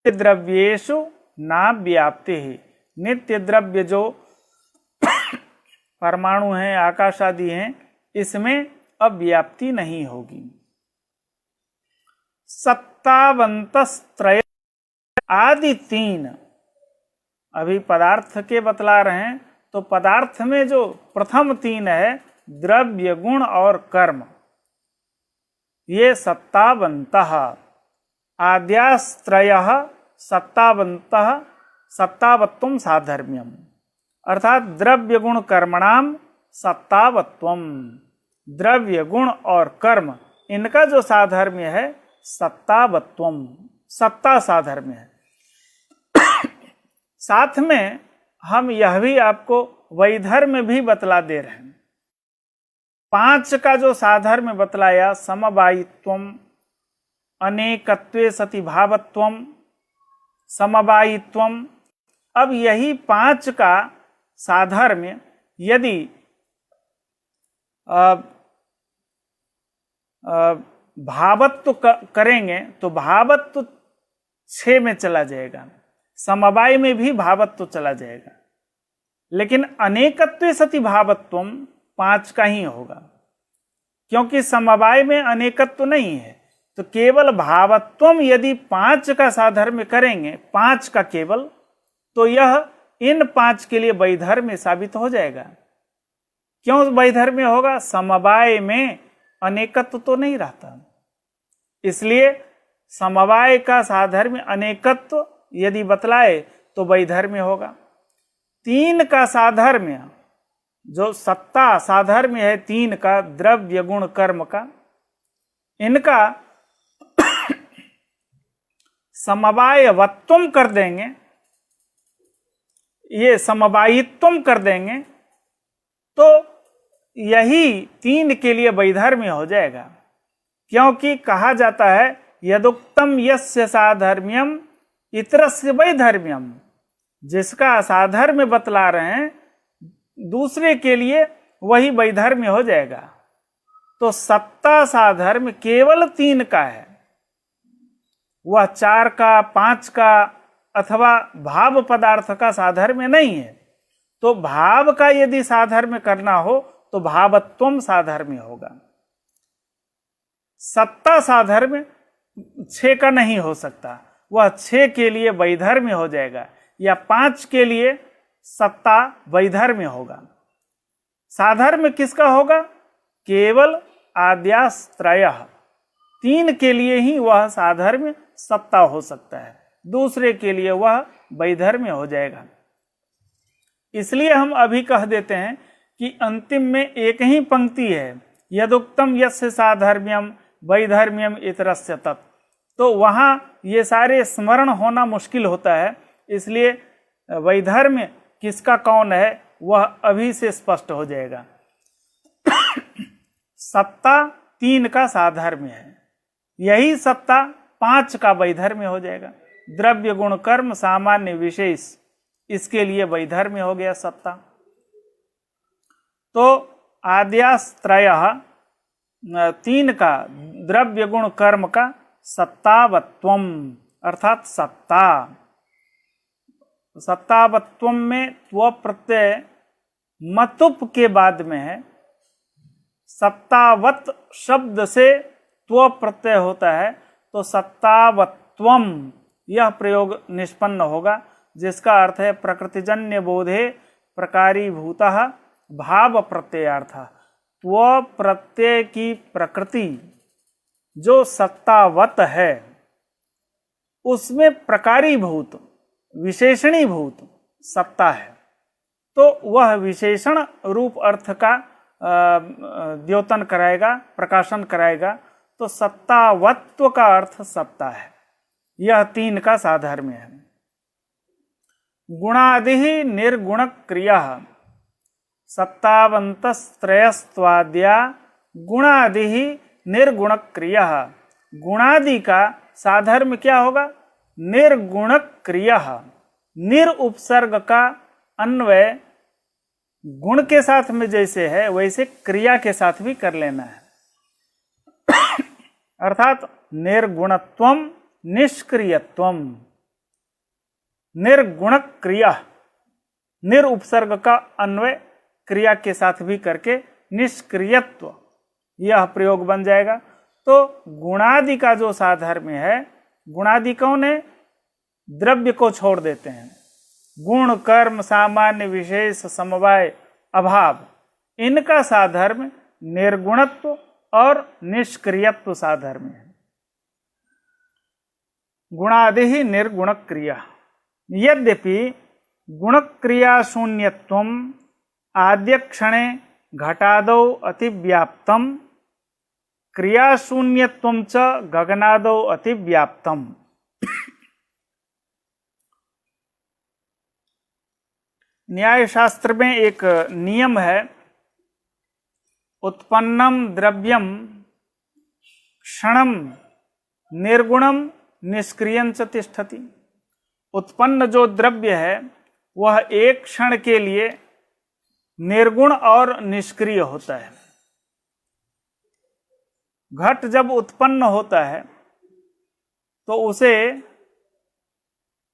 द्रव्येषु ना व्याप्ति ही, नित्य द्रव्य जो परमाणु हैं, आकाश आदि हैं, इसमें अव्याप्ति नहीं होगी। सत्तावंतस्त्रय आदि 3 अभी पदार्थ के बतला रहे हैं। तो पदार्थ में जो प्रथम 3 है, द्रव्य, गुण और कर्म, ये सत्तावंतः आद्यास्त्रयः सत्तावंतः सत्तावत्वम साधर्म्यम, अर्थात द्रव्य गुण कर्मणाम सत्तावत्वम, द्रव्य गुण और कर्म इनका जो साधर्म्य है सत्तावत्वम, सत्ता साधर्म्य है। साथ में हम यह भी आपको वैधर्म्य भी बतला दे रहे हैं। 5 का जो साधर्म्य बतलाया, समवायित्वम, अनेकत्वे सति भावत्वम, समवायित्वम, अब यही 5 का साधर्म्य यदि भावत्व करेंगे तो भावत्व 6 में चला जाएगा, समवाय में भी भावत्व चला जाएगा। लेकिन अनेकत्वे सति भावत्वम 5 का ही होगा, क्योंकि समवाय में अनेकत्व नहीं है। तो केवल भावत्वम यदि 5 का साधर्म्य करेंगे, 5 का केवल, तो यह इन 5 के लिए वैधर्म्य साबित हो जाएगा। क्यों वैधर्म्य होगा? समवाय में अनेकत्व तो नहीं रहता, इसलिए समवाय का साधर्म्य अनेकत्व यदि बतलाए तो वैधर्म्य होगा। 3 का साधर्म्य, जो सत्ता साधर्म्य है 3 का, द्रव्य गुण कर्म का, इनका समवायवत्वम कर देंगे, ये समवायित्वम कर देंगे, तो यही 3 के लिए वैधर्म्य हो जाएगा। क्योंकि कहा जाता है यदुक्तम यस्य साधर्म्यम इतरस्य वैधर्म्यम, जिसका साधर्म्य बतला रहे हैं दूसरे के लिए वही वैधर्म्य हो जाएगा। तो सत्ता साधर्म्य केवल 3 का है, वह 4 का, 5 का अथवा भाव पदार्थ का साधर्म्य नहीं है। तो भाव का यदि साधर्म्य करना हो तो भावत्वम साधर्म्य होगा। सत्ता साधर्म्य 6 का नहीं हो सकता, वह 6 के लिए वैधर्म्य हो जाएगा, या 5 के लिए सत्ता वैधर्म्य होगा। साधर्म्य किसका होगा? केवल आद्यास्त्रयः, 3 के लिए ही वह साधर्म्य सत्ता हो सकता है, दूसरे के लिए वह वैधर्म्य हो जाएगा। इसलिए हम अभी कह देते हैं कि अंतिम में एक ही पंक्ति है, यदुक्तम यस्य साधर्म्यम वैधर्म्यम इतरस्य तत्। तो वहाँ ये सारे स्मरण होना मुश्किल होता है, इसलिए वैधर्म्य किसका कौन है वह अभी से स्पष्ट हो जाएगा। सत्ता 3 का साधर्म्य है, यही सत्ता 5 का वैधर्म्य हो जाएगा। द्रव्य गुण कर्म सामान्य विशेष, इसके लिए वैधर्म्य हो गया सत्ता। तो आद्यास्त्रयः 3 का द्रव्य गुण कर्म का सत्तावत्वम अर्थात सत्ता। सत्तावत्वम में त्व प्रत्यय मतुप के बाद में है। सत्तावत शब्द से त्व प्रत्यय होता है, तो सत्तावत्वम यह प्रयोग निष्पन्न होगा, जिसका अर्थ है प्रकृतिजन्य बोधे प्रकारीभूतः भाव प्रत्ययार्थ। त्व प्रत्यय की प्रकृति जो सत्तावत है उसमें प्रकारीभूत विशेषणीभूत सत्ता है, तो वह विशेषण रूप अर्थ का द्योतन कराएगा, प्रकाशन कराएगा। तो सत्तावत्व का अर्थ सत्ता है, यह 3 का साधर्म्य है। गुणादि निर्गुण क्रिया सत्तावंतस्त्रयस्त्वाद्या गुणादि निर्गुण क्रिया। गुणादि का साधर्म्य क्या होगा? निर्गुण क्रिया। निर उपसर्ग का अन्वय गुण के साथ में जैसे है वैसे क्रिया के साथ भी कर लेना है। अर्थात निर्गुणत्वम निष्क्रियत्वम। निर्गुण क्रिया, निर उपसर्ग का अन्वय क्रिया के साथ भी करके निष्क्रियत्व यह प्रयोग बन जाएगा। तो गुणादि का जो साधर्म्य है, गुणादि कौन है? द्रव्य को छोड़ देते हैं। गुण कर्म सामान्य विशेष समवाय अभाव, इनका साधर्म्य निर्गुणत्व और निष्क्रियत्व साधर्म्य है। गुणादि ही निर्गुण क्रिया। यद्यपि गुण क्रिया शून्यत्वम आद्य क्षणे घटादौ अतिव्याप्तम क्रिया शून्यत्वम च गगनादौ अतिव्याप्तम। न्याय शास्त्र में एक नियम है, उत्पन्नम द्रव्यम क्षणम निर्गुणम निष्क्रियं च तिष्ठति। उत्पन्न जो द्रव्य है वह एक क्षण के लिए निर्गुण और निष्क्रिय होता है। घट जब उत्पन्न होता है तो उसे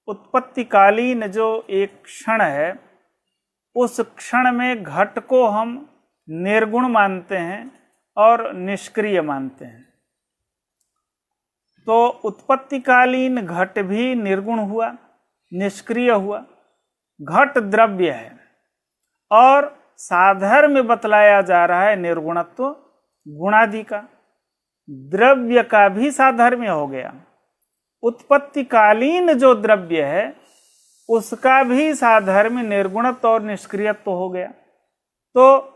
उत्पत्तिकालीन जो एक क्षण है, उस क्षण में घट को हम निर्गुण मानते हैं और निष्क्रिय मानते हैं। तो उत्पत्तिकालीन घट भी निर्गुण हुआ, निष्क्रिय हुआ। घट द्रव्य है और साधर्म्य बतलाया जा रहा है निर्गुणत्व गुणादि का। द्रव्य का भी साधर्म्य हो गया। उत्पत्तिकालीन जो द्रव्य है उसका भी साधर्म्य निर्गुणत्व और निष्क्रियत्व हो गया। तो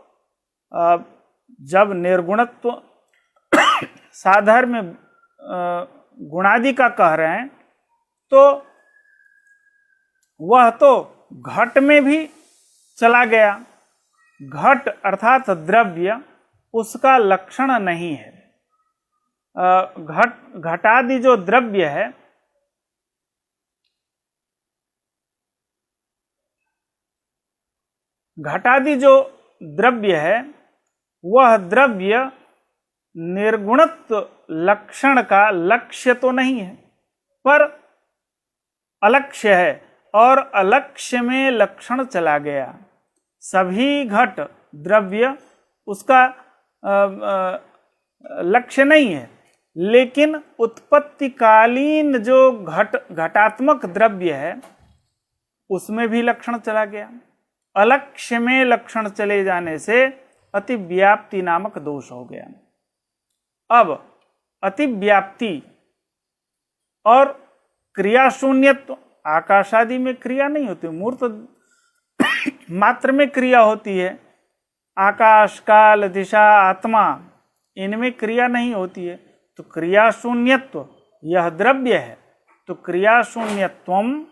जब निर्गुणत्व साधर्म्य गुणादि का कह रहे हैं तो वह तो घट में भी चला गया। घट अर्थात द्रव्य उसका लक्षण नहीं है। घटादि जो द्रव्य है घटादि जो द्रव्य है वह द्रव्य निर्गुणत्व लक्षण का लक्ष्य तो नहीं है, पर अलक्ष्य है और अलक्ष्य में लक्षण चला गया। सभी घट द्रव्य उसका लक्ष्य नहीं है, लेकिन उत्पत्तिकालीन जो घटात्मक द्रव्य है उसमें भी लक्षण चला गया। अलक्ष्य में लक्षण चले जाने से अतिव्याप्ति नामक दोष हो गया। अब अतिव्याप्ति और क्रिया शून्यत्व, आकाश आदि में क्रिया नहीं होती, मूर्त मात्र में क्रिया होती है। आकाश काल दिशा आत्मा इनमें क्रिया नहीं होती है। तो क्रिया शून्यत्व यह द्रव्य है, तो क्रिया शून्यत्वम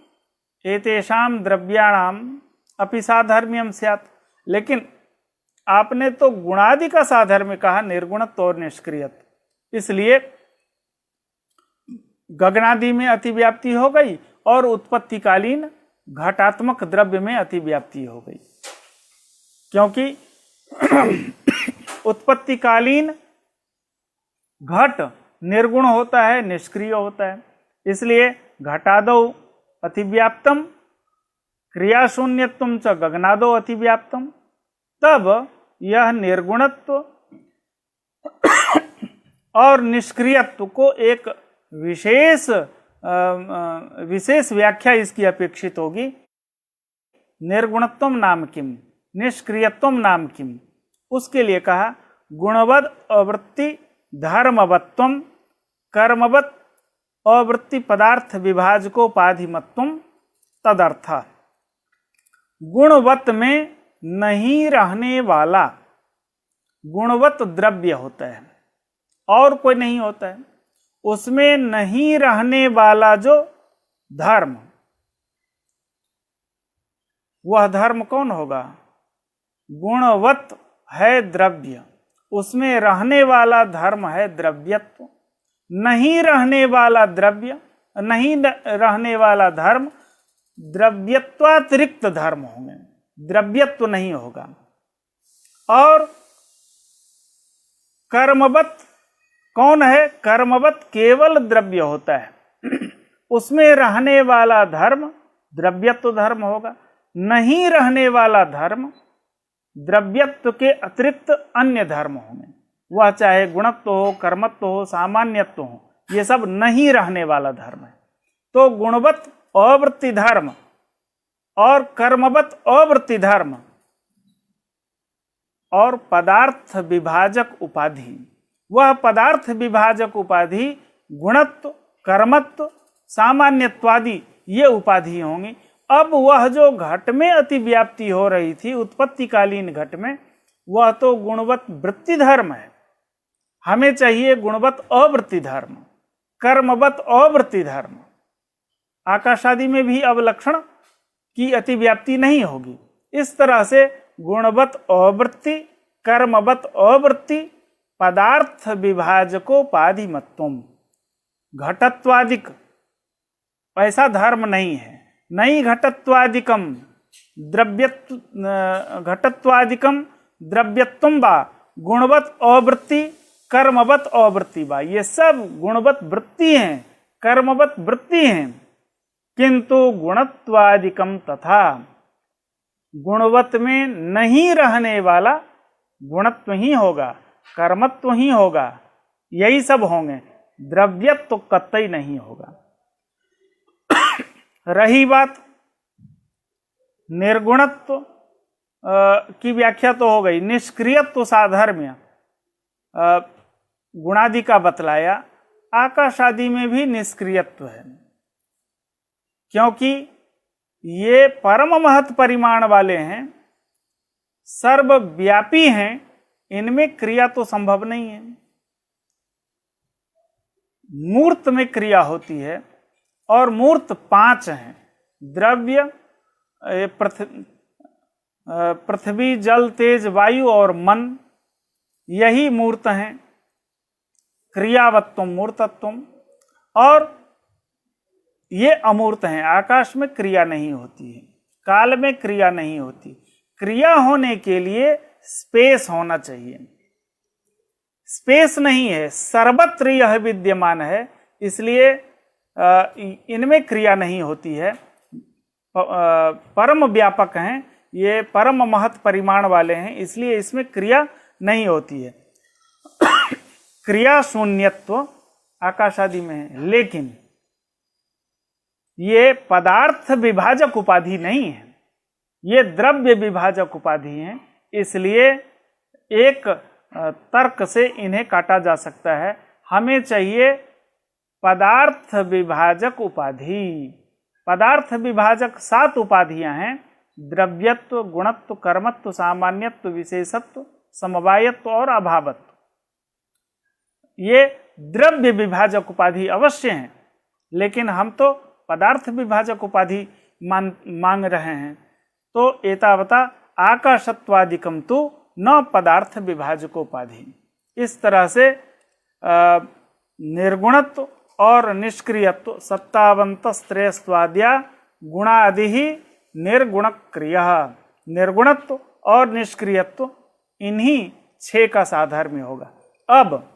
एतेषां द्रव्याणाम अपि साधर्म्यम स्यात्। लेकिन आपने तो गुणादि का साधर्म्य कहा, निर्गुणत्व और निष्क्रियत्व, इसलिए गगनादि में अतिव्याप्ति हो गई और उत्पत्तिकालीन घटात्मक द्रव्य में अतिव्याप्ति हो गई। क्योंकि उत्पत्तिकालीन घट निर्गुण होता है, निष्क्रिय होता है, इसलिए घटादौ अतिव्याप्तम क्रियाशून्यत्वं च गगनादौ अतिव्याप्तम। तब यह निर्गुणत्व और निष्क्रियत्व को एक विशेष व्याख्या इसकी अपेक्षित होगी। निर्गुणत्वम नाम किम, निष्क्रियत्वम नाम किम, उसके लिए कहा गुणवद अवृत्ति धर्मवत्वम कर्मवत अवृत्ति पदार्थ विभाजकोपाधिमत्वम तदर्थ। गुणवत में नहीं रहने वाला गुणवत द्रव्य होता है और कोई नहीं होता है, उसमें नहीं रहने वाला जो धर्म, वह धर्म कौन होगा? गुणवत है द्रव्य, उसमें रहने वाला धर्म है द्रव्यत्व। नहीं रहने वाला द्रव्य, नहीं रहने वाला धर्म द्रव्यत्वातिरिक्त धर्म होंगे, द्रव्यत्व नहीं होगा। और कर्मवत कौन है? कर्मवत केवल द्रव्य होता है, उसमें रहने वाला धर्म द्रव्यत्व धर्म होगा। नहीं रहने वाला धर्म द्रव्यत्व के अतिरिक्त अन्य धर्म होंगे, वह चाहे गुणत्व हो, कर्मत्व हो, सामान्यत्व हो, ये सब नहीं रहने वाला धर्म है। तो गुणवत अवृत्ति धर्म और कर्मवत अवृत्ति धर्म और पदार्थ विभाजक उपाधि, वह पदार्थ विभाजक उपाधि गुणत्व, कर्मत्व, सामान्यत्वादि ये उपाधि होंगी। अब वह जो घट में अतिव्याप्ति हो रही थी उत्पत्तिकालीन घट में, वह तो गुणवत वृत्ति धर्म है। हमें चाहिए गुणवत अवृत्ति धर्म, कर्मवत अवृत्ति धर्म। आकाशादि में भी अवलक्षण की अतिव्याप्ति नहीं होगी। इस तरह से गुणवत अवृत्ति, कर्मवत अवृत्ति, पदार्थ विभाजकोपाधिमत्वम, घटत्वादिक ऐसा धर्म नहीं है। नहीं घटत्वादिकम द्रव्यत्व, घटत्वादिकम द्रव्यत्वम वा गुणवत अवृत्ति कर्मवत अवृत्ति वा, ये सब गुणवत वृत्ति हैं, कर्मवत वृत्ति हैं। किंतु गुणत्वादिकम तथा, गुणवत में नहीं रहने वाला गुणत्व ही होगा, कर्मत्व ही होगा, यही सब होंगे, द्रव्यत्व कतई नहीं होगा। रही बात निर्गुणत्व की व्याख्या तो हो गई, निष्क्रियत्व साधर्म्य गुणादि का बतलाया। आकाश आदि में भी निष्क्रियत्व है, क्योंकि ये परम महत परिमाण वाले हैं, सर्वव्यापी हैं, इनमें क्रिया तो संभव नहीं है। मूर्त में क्रिया होती है और मूर्त 5 हैं, द्रव्य, पृथ्वी, जल, तेज, वायु और मन, यही मूर्त हैं। क्रियावत्वम मूर्तत्वम, और ये अमूर्त हैं। आकाश में क्रिया नहीं होती है, काल में क्रिया नहीं होती। क्रिया होने के लिए स्पेस होना चाहिए, स्पेस नहीं है, सर्वत्र यह विद्यमान है, इसलिए इनमें क्रिया नहीं होती है। परम व्यापक हैं, ये परम महत परिमाण वाले हैं, इसलिए इसमें क्रिया नहीं होती है। क्रिया शून्यत्व आकाश आदि में है, लेकिन ये पदार्थ विभाजक उपाधि नहीं है, ये द्रव्य विभाजक उपाधि है। इसलिए एक तर्क से इन्हें काटा जा सकता है। हमें चाहिए पदार्थ विभाजक उपाधि। पदार्थ विभाजक 7 उपाधियां हैं, द्रव्यत्व, गुणत्व, कर्मत्व, सामान्यत्व, विशेषत्व, समवायत्व और अभावत्व। ये द्रव्य विभाजक उपाधि अवश्य हैं, लेकिन हम तो पदार्थ विभाजक उपाधि मांग रहे हैं। तो एतावता आकाशत्वादिकम तो न पदार्थ विभाजकोपाधि। इस तरह से निर्गुणत्व और निष्क्रियत्व सत्तावंतस्त्रयस्त्वाद्या गुणादि ही निर्गुण क्रिया, निर्गुणत्व और निष्क्रियत्व इन्हीं 6 का साधर्म्य होगा। अब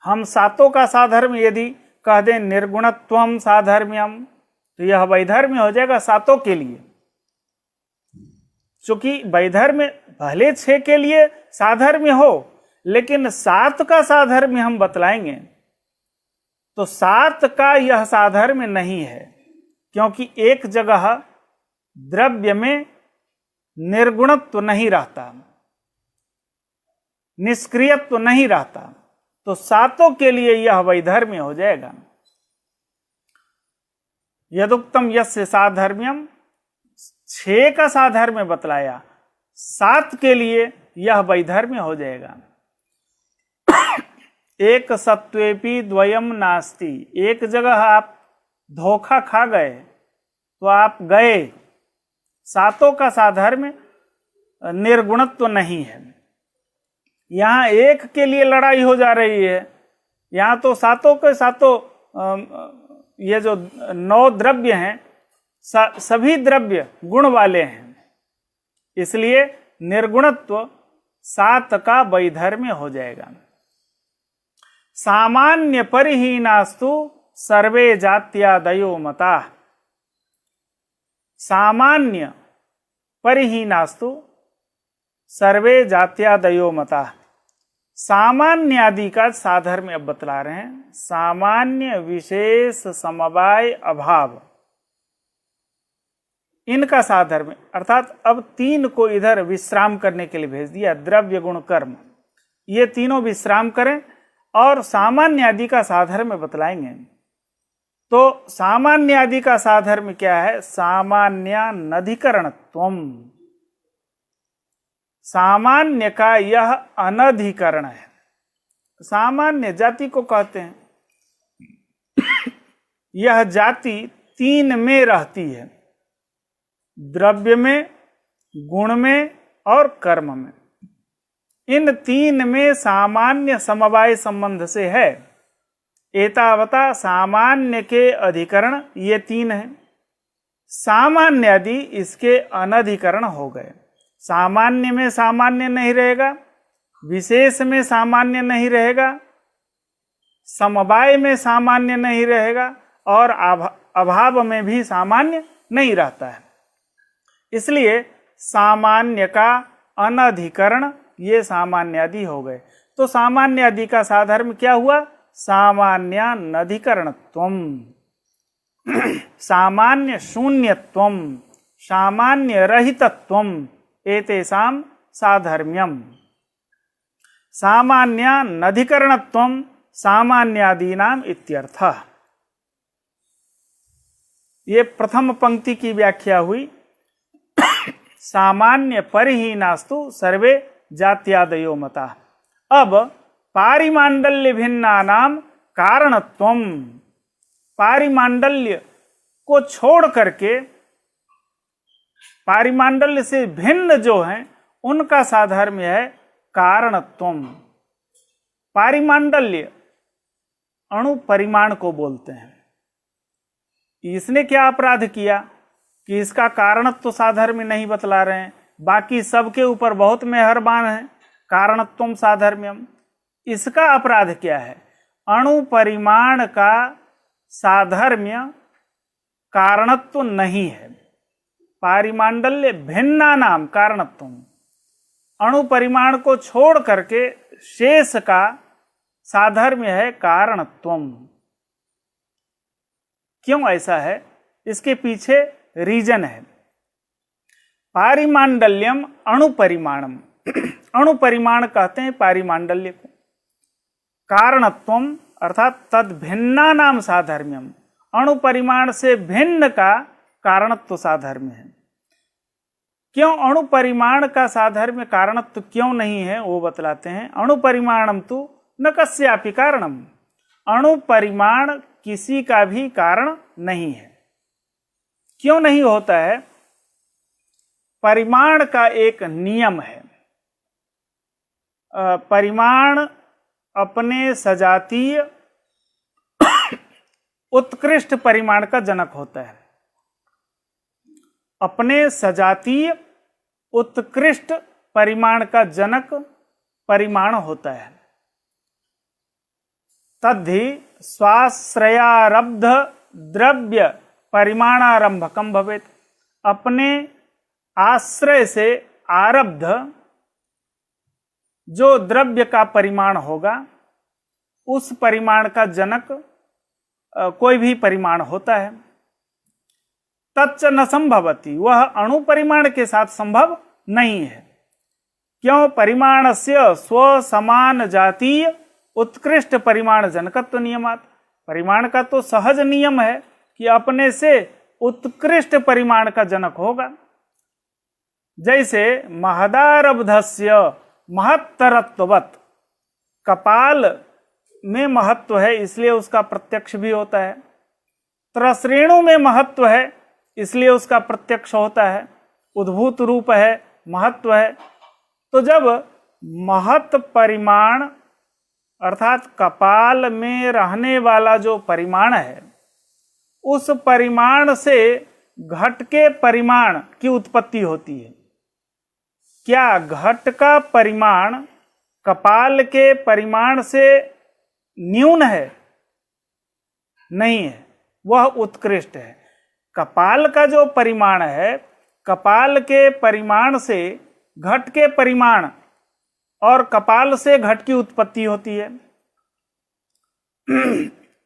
हम सातों का साधर्म्य यदि कह दें निर्गुणत्वम साधर्म्यम, तो यह वैधर्म्य हो जाएगा सातों के लिए। चूंकि वैधर्म्य भले 6 के लिए साधर्म्य हो, लेकिन 7 का साधर्म्य हम बतलाएंगे तो 7 का यह साधर्म्य नहीं है, क्योंकि एक जगह द्रव्य में निर्गुणत्व नहीं रहता, निष्क्रियत्व नहीं रहता, तो सातों के लिए यह वैधर्म्य हो जाएगा। यदुक्तम यस्य साधर्म्यम, 6 का साधर्म्य बतलाया, 7 के लिए यह वैधर्म्य हो जाएगा। एक सत्वेपि द्वयम नास्ति, एक जगह आप धोखा खा गए तो आप गए, सातों का साधर्म्य निर्गुणत्व नहीं है। यहां एक के लिए लड़ाई हो जा रही है, यहां तो सातों के सातों ये जो 9 द्रव्य हैं सभी द्रव्य गुण वाले हैं, इसलिए निर्गुणत्व 7 का वैधर्म्य हो जाएगा। सामान्य परिहीनास्तु सर्वे जात्यादयो मता, सामान्य परिहीनास्तु सर्वे जात्यादयो मता, सामान्य आदि का साधर्म्य अब बतला रहे हैं। सामान्य विशेष समवाय अभाव, इनका साधर्म्य, अर्थात अब 3 को इधर विश्राम करने के लिए भेज दिया, द्रव्य गुण कर्म, ये तीनों विश्राम करें और सामान्य आदि का साधर्म्य बतलाएंगे। तो सामान्य आदि का साधर्म्य क्या है? सामान्यानधिकरणत्वम, सामान्य का यह अनधिकरण है। सामान्य जाति को कहते हैं, यह जाति 3 में रहती है, द्रव्य में, गुण में और कर्म में। इन 3 में सामान्य समवाय संबंध से है। एतावता सामान्य के अधिकरण ये 3 हैं, सामान्य आदि इसके अनधिकरण हो गए। सामान्य में सामान्य नहीं रहेगा, विशेष में सामान्य नहीं रहेगा, समवाय में सामान्य नहीं रहेगा और अभाव में भी सामान्य नहीं रहता है। इसलिए सामान्य का अनधिकरण ये सामान्यादि हो गए। तो सामान्यादि का साधर्म्य क्या हुआ? सामान्यानधिकरणत्वम, सामान्य शून्यत्वम, सामान्य रहितत्वम, एतेषां साधर्म्यम। सामान्यानधिकरणत्वम सामान्यादीनाम इत्यर्थः। ये प्रथम पंक्ति की व्याख्या हुई। सामान्य परिहीनास्तु सर्वे जात्यादयो मता। अब पारिमांडल्य भिन्नानाम कारणत्वम, पारिमांडल्य को छोड़ करके पारिमांडल्य से भिन्न जो हैं उनका साधर्म्य है कारणत्वम। पारिमांडल्य अणु परिमाण को बोलते हैं। इसने क्या अपराध किया कि इसका कारणत्व साधर्म्य नहीं बतला रहे हैं, बाकी सबके ऊपर बहुत मेहरबान है, कारणत्वम साधर्म्यम। इसका अपराध क्या है? अणु परिमाण का साधर्म्य कारणत्व नहीं है। पारिमांडल्य भिन्ना नाम कारणत्वम, अणु परिमाण को छोड़ करके शेष का साधर्म्य है कारणत्वम। क्यों ऐसा है? इसके पीछे रीजन है। पारिमांडल्यम अणुपरिमाणम, अणुपरिमाण कहते हैं पारिमांडल्य को। कारणत्वम अर्थात तद भिन्ना नाम साधर्म्यम, अणुपरिमाण से भिन्न का कारणत्व साधर्म्य है। क्यों अणुपरिमाण का साधर्म्य कारणत्व क्यों नहीं है वो बतलाते हैं। अणुपरिमाणम तो न कस्यापि कारणम, अणुपरिमाण किसी का भी कारण नहीं है। क्यों नहीं होता है? परिमाण का एक नियम है। परिमाण अपने सजातीय उत्कृष्ट परिमाण का जनक होता है। अपने सजातीय उत्कृष्ट परिमाण का जनक परिमाण होता है। तद्धि स्वाश्रयारब्ध द्रव्य परिमाणारंभकम भवेत्। अपने आश्रय से आरब्ध जो द्रव्य का परिमाण होगा उस परिमाण का जनक कोई भी परिमाण होता है। तच्च न संभवति, वह अणु परिमाण के साथ संभव नहीं है। क्यों? परिमाणस्य स्व समान जातीय उत्कृष्ट परिमाण जनकत्व नियमात्। परिमाण का तो सहज नियम है कि अपने से उत्कृष्ट परिमाण का जनक होगा। जैसे महदारब्धस्य महत्तरत्ववत्, कपाल में महत्व है इसलिए उसका प्रत्यक्ष भी होता है। त्रसरेणु में महत्व है इसलिए उसका प्रत्यक्ष होता है। उद्भूत रूप है, महत्व है। तो जब महत् परिमाण अर्थात कपाल में रहने वाला जो परिमाण है उस परिमाण से घट के परिमाण की उत्पत्ति होती है। क्या घट का परिमाण कपाल के परिमाण से न्यून है? नहीं है, वह उत्कृष्ट है। कपाल का जो परिमाण है, कपाल के परिमाण से घट के परिमाण और कपाल से घट की उत्पत्ति होती है।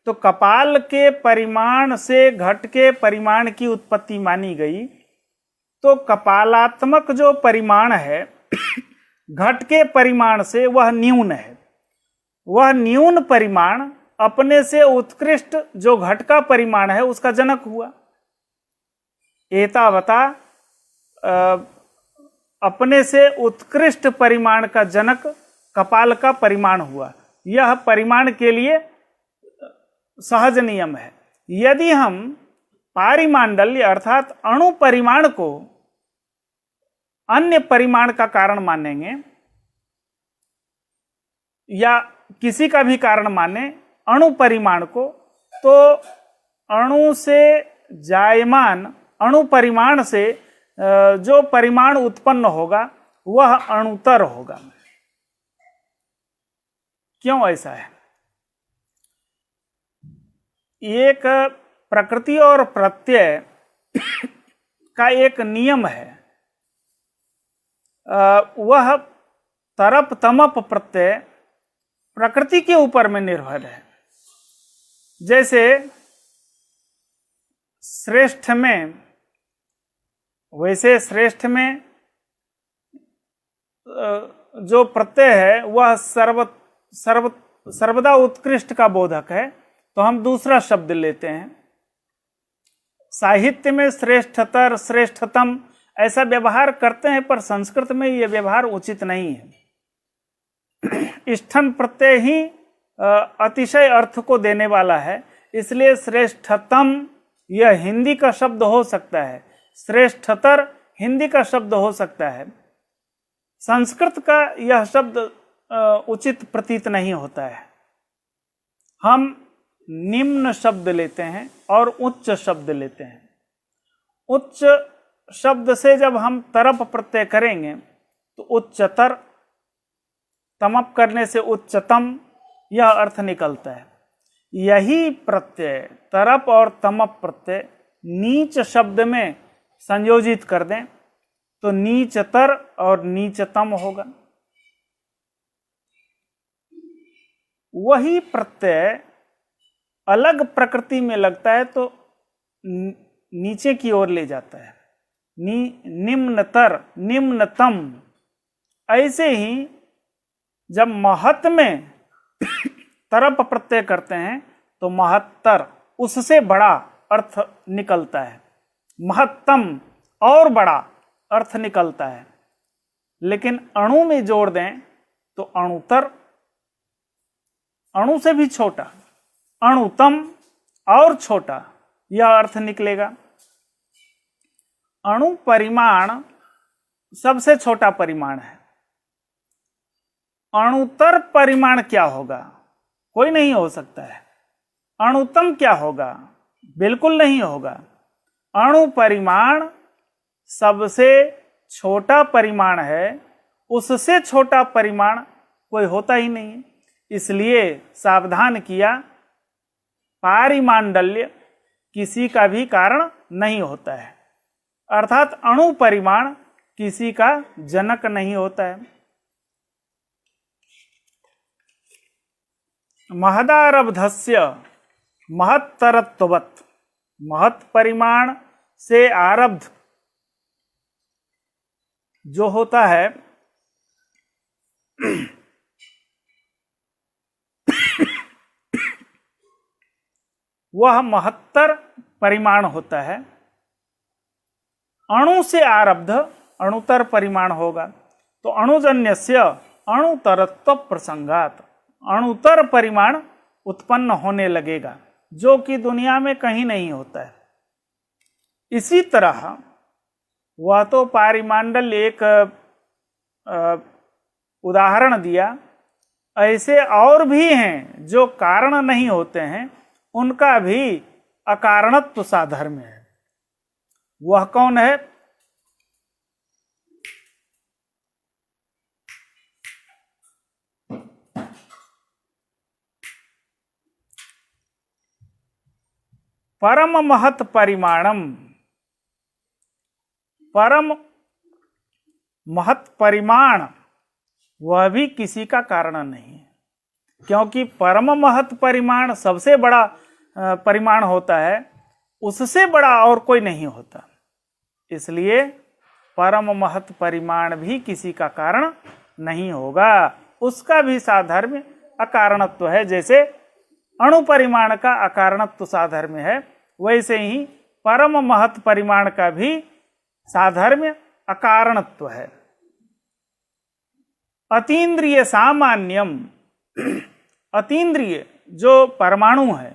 तो कपाल के परिमाण से घट के परिमाण की उत्पत्ति मानी गई, तो कपालात्मक जो परिमाण है घट के परिमाण से वह न्यून है। वह न्यून परिमाण अपने से उत्कृष्ट जो घट का परिमाण है उसका जनक हुआ। एतावता अपने से उत्कृष्ट परिमाण का जनक कपाल का परिमाण हुआ। यह परिमाण के लिए सहज नियम है। यदि हम पारिमांडल्य अर्थात अणु परिमाण को अन्य परिमाण का कारण मानेंगे या किसी का भी कारण माने अणु परिमाण को, तो अणु से जायमान अणु परिमाण से जो परिमाण उत्पन्न होगा वह अणुतर होगा। क्यों ऐसा है? एक प्रकृति और प्रत्यय का एक नियम है। वह तरप तमप प्रत्यय प्रकृति के ऊपर में निर्भर है। जैसे श्रेष्ठ में, वैसे श्रेष्ठ में जो प्रत्यय है वह सर्वदा उत्कृष्ट का बोधक है, तो हम दूसरा शब्द लेते हैं। साहित्य में श्रेष्ठतर, श्रेष्ठतम ऐसा व्यवहार करते हैं, पर संस्कृत में यह व्यवहार उचित नहीं है। स्थन प्रत्यय ही अतिशय अर्थ को देने वाला है, इसलिए श्रेष्ठतम यह हिंदी का शब्द हो सकता है, श्रेष्ठतर हिंदी का शब्द हो सकता है। संस्कृत का यह शब्द उचित प्रतीत नहीं होता है। हम निम्न शब्द लेते हैं और उच्च शब्द लेते हैं। उच्च शब्द से जब हम तरप प्रत्यय करेंगे तो उच्चतर, तमप करने से उच्चतम, यह अर्थ निकलता है। यही प्रत्यय तरप और तमप प्रत्यय नीच शब्द में संयोजित कर दें तो नीचतर और नीचतम होगा। वही प्रत्यय अलग प्रकृति में लगता है तो नीचे की ओर ले जाता है, निम्नतर, निम्नतम। ऐसे ही जब महत् में तरप प्रत्यय करते हैं तो महत्तर, उससे बड़ा अर्थ निकलता है। महत्तम, और बड़ा अर्थ निकलता है। लेकिन अणु में जोड़ दें तो अणुतर, अणु से भी छोटा, अणुतम और छोटा, यह अर्थ निकलेगा। अणु परिमाण सबसे छोटा परिमाण है। अणुतर परिमाण क्या होगा? कोई नहीं हो सकता है। अणुतम क्या होगा? बिल्कुल नहीं होगा। अणु परिमाण सबसे छोटा परिमाण है, उससे छोटा परिमाण कोई होता ही नहीं है। इसलिए सावधान किया, पारिमांडल्य किसी का भी कारण नहीं होता है, अर्थात अणु परिमाण किसी का जनक नहीं होता है। महदारब्धस्य महत्तरत्ववत्, महत् परिमाण से आरब्ध जो होता है वह महत्तर परिमाण होता है। अणु से आरब्ध अणुतर परिमाण होगा। तो अणुजन्यस्य अणुतरत्व प्रसंगात, अणुतर परिमाण उत्पन्न होने लगेगा, जो कि दुनिया में कहीं नहीं होता है। इसी तरह वह तो पारिमांडल एक उदाहरण दिया, ऐसे और भी हैं जो कारण नहीं होते हैं, उनका भी अकारणत्व साधर्म्य है। वह कौन है? परम महत् परिमाणम, परम महत् परिमाण वह भी किसी का कारण नहीं है, क्योंकि परम महत् परिमाण सबसे बड़ा परिमाण होता है, उससे बड़ा और कोई नहीं होता। इसलिए परम महत् परिमाण भी किसी का कारण नहीं होगा, उसका भी साधर्म्य अकारणत्व है। जैसे अणु परिमाण का अकारणत्व साधर्म्य है, वैसे ही परम महत् परिमाण का भी साधर्म्य अकारणत्व है। अतीन्द्रिय सामान्यम, अतीन्द्रिय जो परमाणु है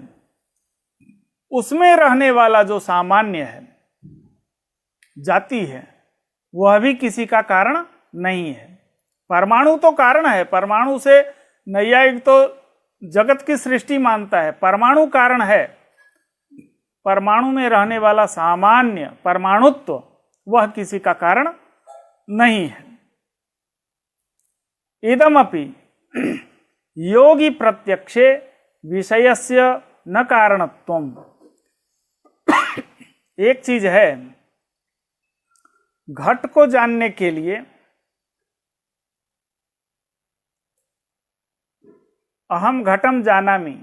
उसमें रहने वाला जो सामान्य है, जाति है, वह भी किसी का कारण नहीं है। परमाणु तो कारण है, परमाणु से नैयायिक तो जगत की सृष्टि मानता है, परमाणु कारण है। परमाणु में रहने वाला सामान्य परमाणुत्व वह किसी का कारण नहीं है। इदमपि योगी प्रत्यक्षे विषयस्य न कारणत्वम्, एक चीज है, घट को जानने के लिए अहम घटम जानामि,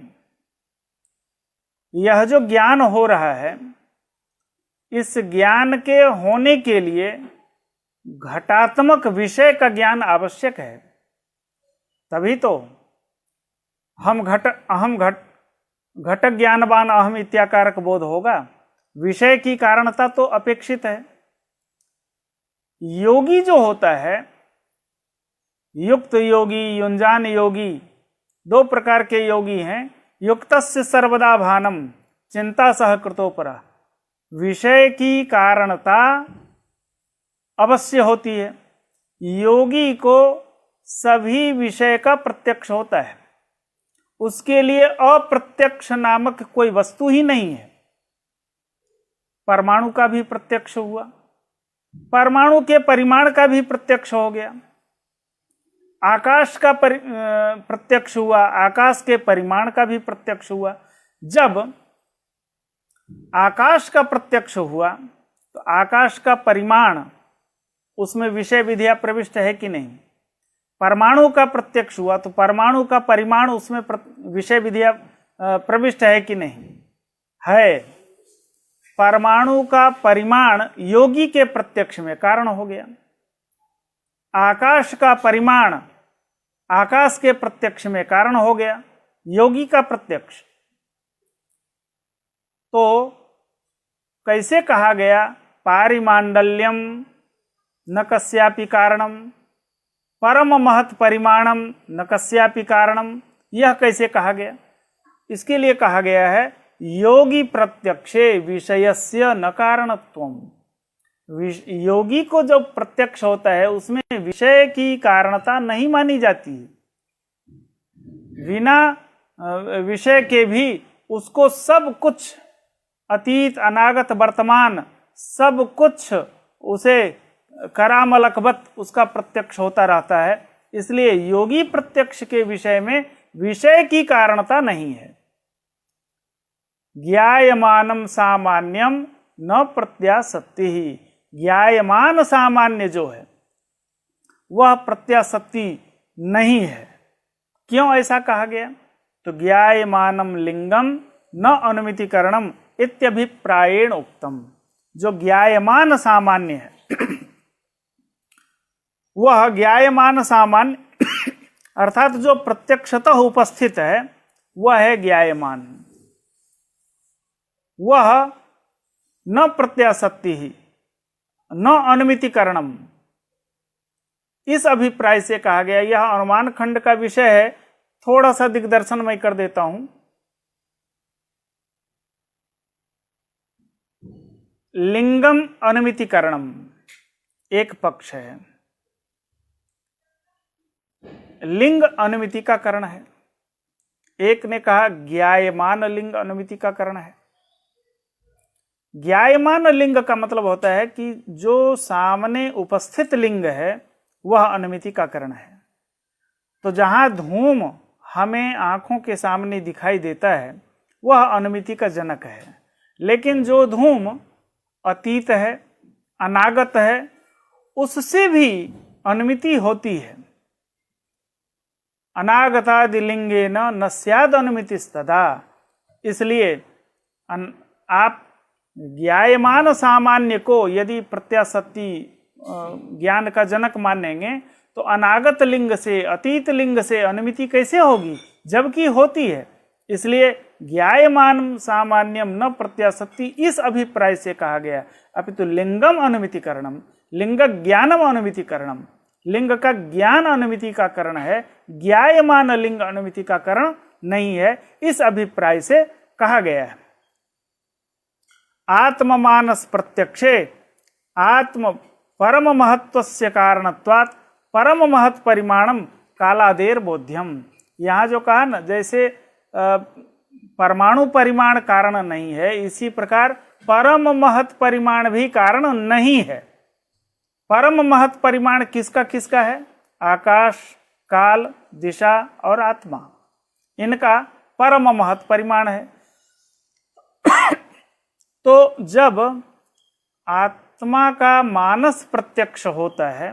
यह जो ज्ञान हो रहा है, इस ज्ञान के होने के लिए घटात्मक विषय का ज्ञान आवश्यक है, तभी तो हम घट ज्ञानवान अहम इत्याकारक बोध होगा। विषय की कारणता तो अपेक्षित है। योगी जो होता है, युक्त योगी, युंजान योगी, दो प्रकार के योगी हैं। युक्तस्य सर्वदा भानम चिंता सहकृतोपरा, विषय की कारणता अवश्य होती है। योगी को सभी विषय का प्रत्यक्ष होता है, उसके लिए अप्रत्यक्ष नामक कोई वस्तु ही नहीं है। परमाणु का भी प्रत्यक्ष हुआ, परमाणु के परिमाण का भी प्रत्यक्ष हो गया। आकाश का प्रत्यक्ष हुआ, आकाश के परिमाण का भी प्रत्यक्ष हुआ। जब आकाश का प्रत्यक्ष हुआ तो आकाश का परिमाण, उसमें विषय विधिया प्रविष्ट है कि नहीं? परमाणु का प्रत्यक्ष हुआ तो परमाणु का परिमाण, उसमें विषय विधिया प्रविष्ट है कि नहीं? है। परमाणु का परिमाण योगी के प्रत्यक्ष में कारण हो गया। आकाश का परिमाण आकाश के प्रत्यक्ष में कारण हो गया, योगी का प्रत्यक्ष। तो कैसे कहा गया पारिमांडल्यम न कस्यापि कारणम, परम महत् परिमाणम न कस्यापि कारणम, यह कैसे कहा गया? इसके लिए कहा गया है योगी प्रत्यक्षे विषयस्य न कारणत्वम। योगी को जो प्रत्यक्ष होता है उसमें विषय की कारणता नहीं मानी जाती है। बिना विषय के भी उसको सब कुछ, अतीत अनागत वर्तमान सब कुछ उसे करामलकबत उसका प्रत्यक्ष होता रहता है। इसलिए योगी प्रत्यक्ष के विषय में विषय की कारणता नहीं है। ज्ञायमानम सामान्यम न प्रत्यासत्ति ही, ज्ञायमान सामान्य जो है वह प्रत्यासत्ति नहीं है। क्यों ऐसा कहा गया? तो ज्ञायमानम लिंगम न अनुमितिकरणम इत्यभिप्रायेण उक्तम। जो ज्ञायमान सामान्य है वह ज्ञायमान सामान्य अर्थात जो प्रत्यक्षतः उपस्थित है वह है ज्ञायमान, वह न प्रत्यासत्ति ही न अनुमितिकरणम। इस अभिप्राय से कहा गया। यह अनुमान खंड का विषय है, थोड़ा सा दिग्दर्शन मैं कर देता हूं। लिंगम अनुमितिकरणम एक पक्ष है, लिंग अनुमिति का करण है। एक ने कहा ज्ञायमान लिंग अनुमिति का करण है। ज्ञायमान लिंग का मतलब होता है कि जो सामने उपस्थित लिंग है वह अनुमिति का करण है। तो जहां धूम हमें आंखों के सामने दिखाई देता है वह अनुमिति का जनक है, लेकिन जो धूम अतीत है, अनागत है, उससे भी अनुमिति होती है। अनागतादि लिंगे न स्याद अनुमितिस्तदा। इसलिए आप ज्ञायमान सामान्य को यदि प्रत्यासत्ति ज्ञान का जनक मानेंगे तो अनागत लिंग से, अतीत लिंग से अनुमिति कैसे होगी, जबकि होती है। इसलिए ज्ञायमान सामान्यम न प्रत्यासत्ति इस अभिप्राय से कहा गया। अपितु लिंगम अनुमितिकरणम, लिंग ज्ञानम अनुमितिकरणम, लिंग का ज्ञान अनुमिति का कारण है, ज्ञायमान लिंग अनुमिति का कारण नहीं है, इस अभिप्राय से कहा गया है। आत्ममानस प्रत्यक्षे आत्म परम महत्वस्य कारणत्वात् परम महत् परिमाणम कालादेर बोध्यम। यहाँ जो कहा ना, जैसे परमाणु परिमाण कारण नहीं है, इसी प्रकार परम महत् परिमाण भी कारण नहीं है। परम महत् परिमाण किसका किसका है? आकाश, काल, दिशा और आत्मा, इनका परम महत् परिमाण है। तो जब आत्मा का मानस प्रत्यक्ष होता है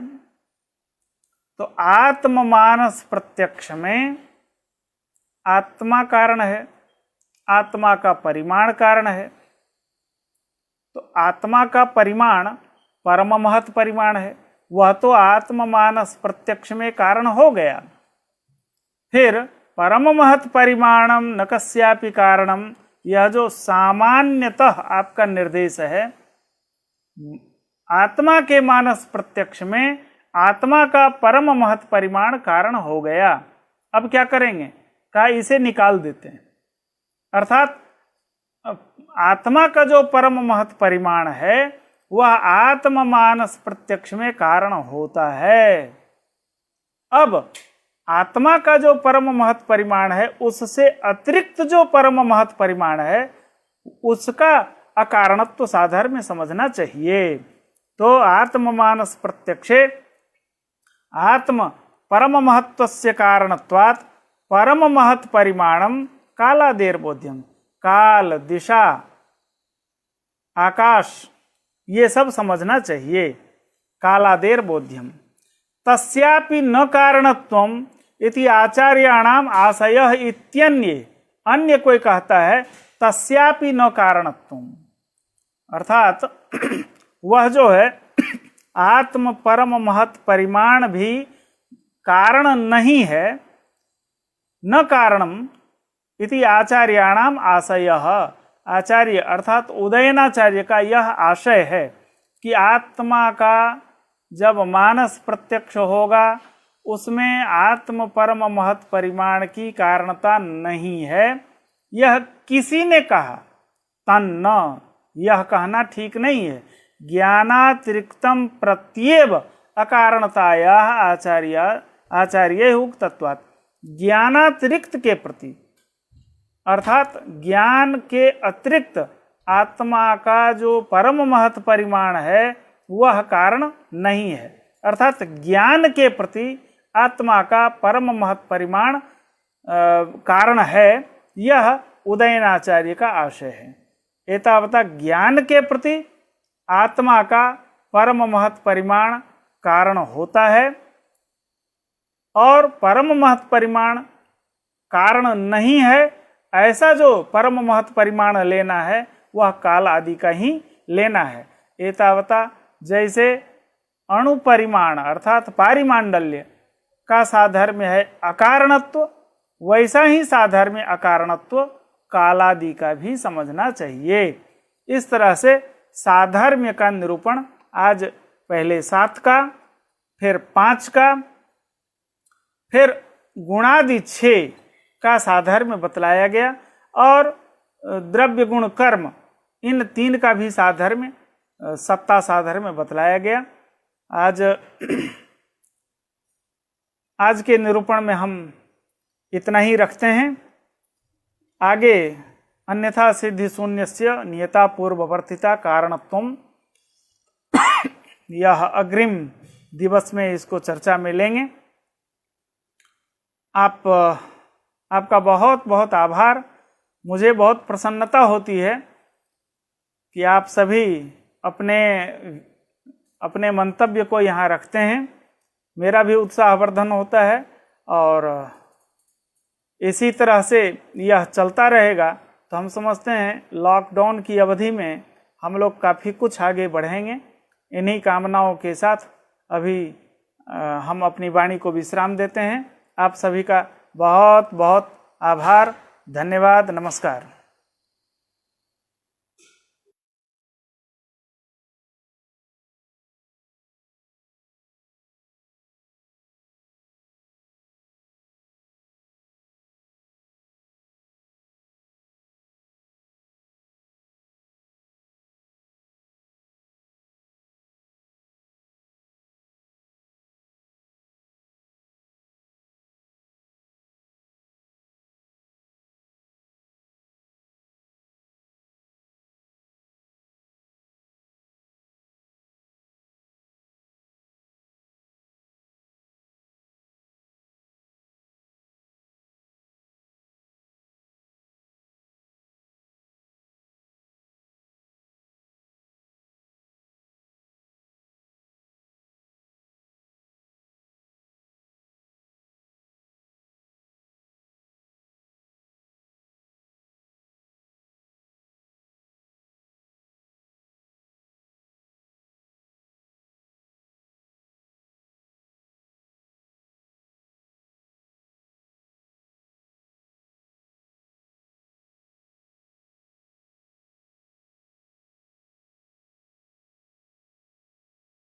तो आत्म मानस प्रत्यक्ष में आत्मा कारण है, आत्मा का परिमाण कारण है। तो आत्मा का परिमाण परम महत् परिमाण है, वह तो आत्म मानस प्रत्यक्ष में कारण हो गया। फिर परम महत् परिमाणम न कस्यापि कारणम, यह जो सामान्यतः आपका निर्देश है, आत्मा के मानस प्रत्यक्ष में आत्मा का परम महत् परिमाण कारण हो गया। अब क्या करेंगे? कहा इसे निकाल देते हैं। अर्थात आत्मा का जो परम महत् परिमाण है वह आत्म मानस प्रत्यक्ष में कारण होता है। अब आत्मा का जो परम महत् परिमाण है उससे अतिरिक्त जो परम महत् परिमाण है उसका अकारणत्व साधर्म्य समझना चाहिए। तो आत्म मानस प्रत्यक्षे आत्म परम महत्वस्य कारणत्वात् परम महत् परिमाणम कालादेर बोध्यम। काल, दिशा, आकाश, ये सब समझना चाहिए। कालादेर बोध्यम तस्यापि न कारणत्वम इति आचार्याणाम आशयः इत्यन्ये। अन्य कोई कहता है तस्यापि न कारणत्वम, अर्थात वह जो है आत्म परम महत् परिमाण भी कारण नहीं है। न कारणम इति आचार्याणाम आशयः, आचार्य अर्थात उदयनाचार्य का यह आशय है कि आत्मा का जब मानस प्रत्यक्ष होगा उसमें आत्म परम महत् परिमाण की कारणता नहीं है। यह किसी ने कहा, तन्न, यह कहना ठीक नहीं है। ज्ञानातिरिक्तम प्रत्येव अकारणताया आचार्य उक्तत्वात्। ज्ञानातिरिक्त के प्रति अर्थात ज्ञान के अतिरिक्त आत्मा का जो परम महत परिमाण है वह कारण नहीं है। अर्थात ज्ञान के प्रति आत्मा का परम महत परिमाण कारण है, यह उदयनाचार्य का आशय है। एतावता ज्ञान के प्रति आत्मा का परम महत परिमाण कारण होता है और परम महत परिमाण कारण नहीं है, ऐसा जो परम महत परिमाण लेना है वह काल आदि का ही लेना है। एतावता जैसे अणु परिमाण अर्थात पारिमांडल्य का साधर्म्य है अकारणत्व, वैसा ही साधर्म्य अकारणत्व कालादि का भी समझना चाहिए। इस तरह से साधर्म्य का निरूपण आज पहले 7 का, फिर 5 का, फिर गुणादि 6 का साधर्म्य बतलाया गया और द्रव्य गुण कर्म इन 3 का भी साधर्म्य सत्ता साधर्म्य बतलाया गया। आज के निरूपण में हम इतना ही रखते हैं। आगे अन्यथा सिद्धि शून्यस्य नियता पूर्ववर्तिता कारणत्वम, यह अग्रिम दिवस में इसको चर्चा में लेंगे। आपका बहुत बहुत आभार। मुझे बहुत प्रसन्नता होती है कि आप सभी अपने मंतव्य को यहाँ रखते हैं। मेरा भी उत्साहवर्धन होता है और इसी तरह से यह चलता रहेगा तो हम समझते हैं लॉकडाउन की अवधि में हम लोग काफ़ी कुछ आगे बढ़ेंगे। इन्हीं कामनाओं के साथ अभी हम अपनी वाणी को विश्राम देते हैं। आप सभी का बहुत बहुत आभार, धन्यवाद, नमस्कार।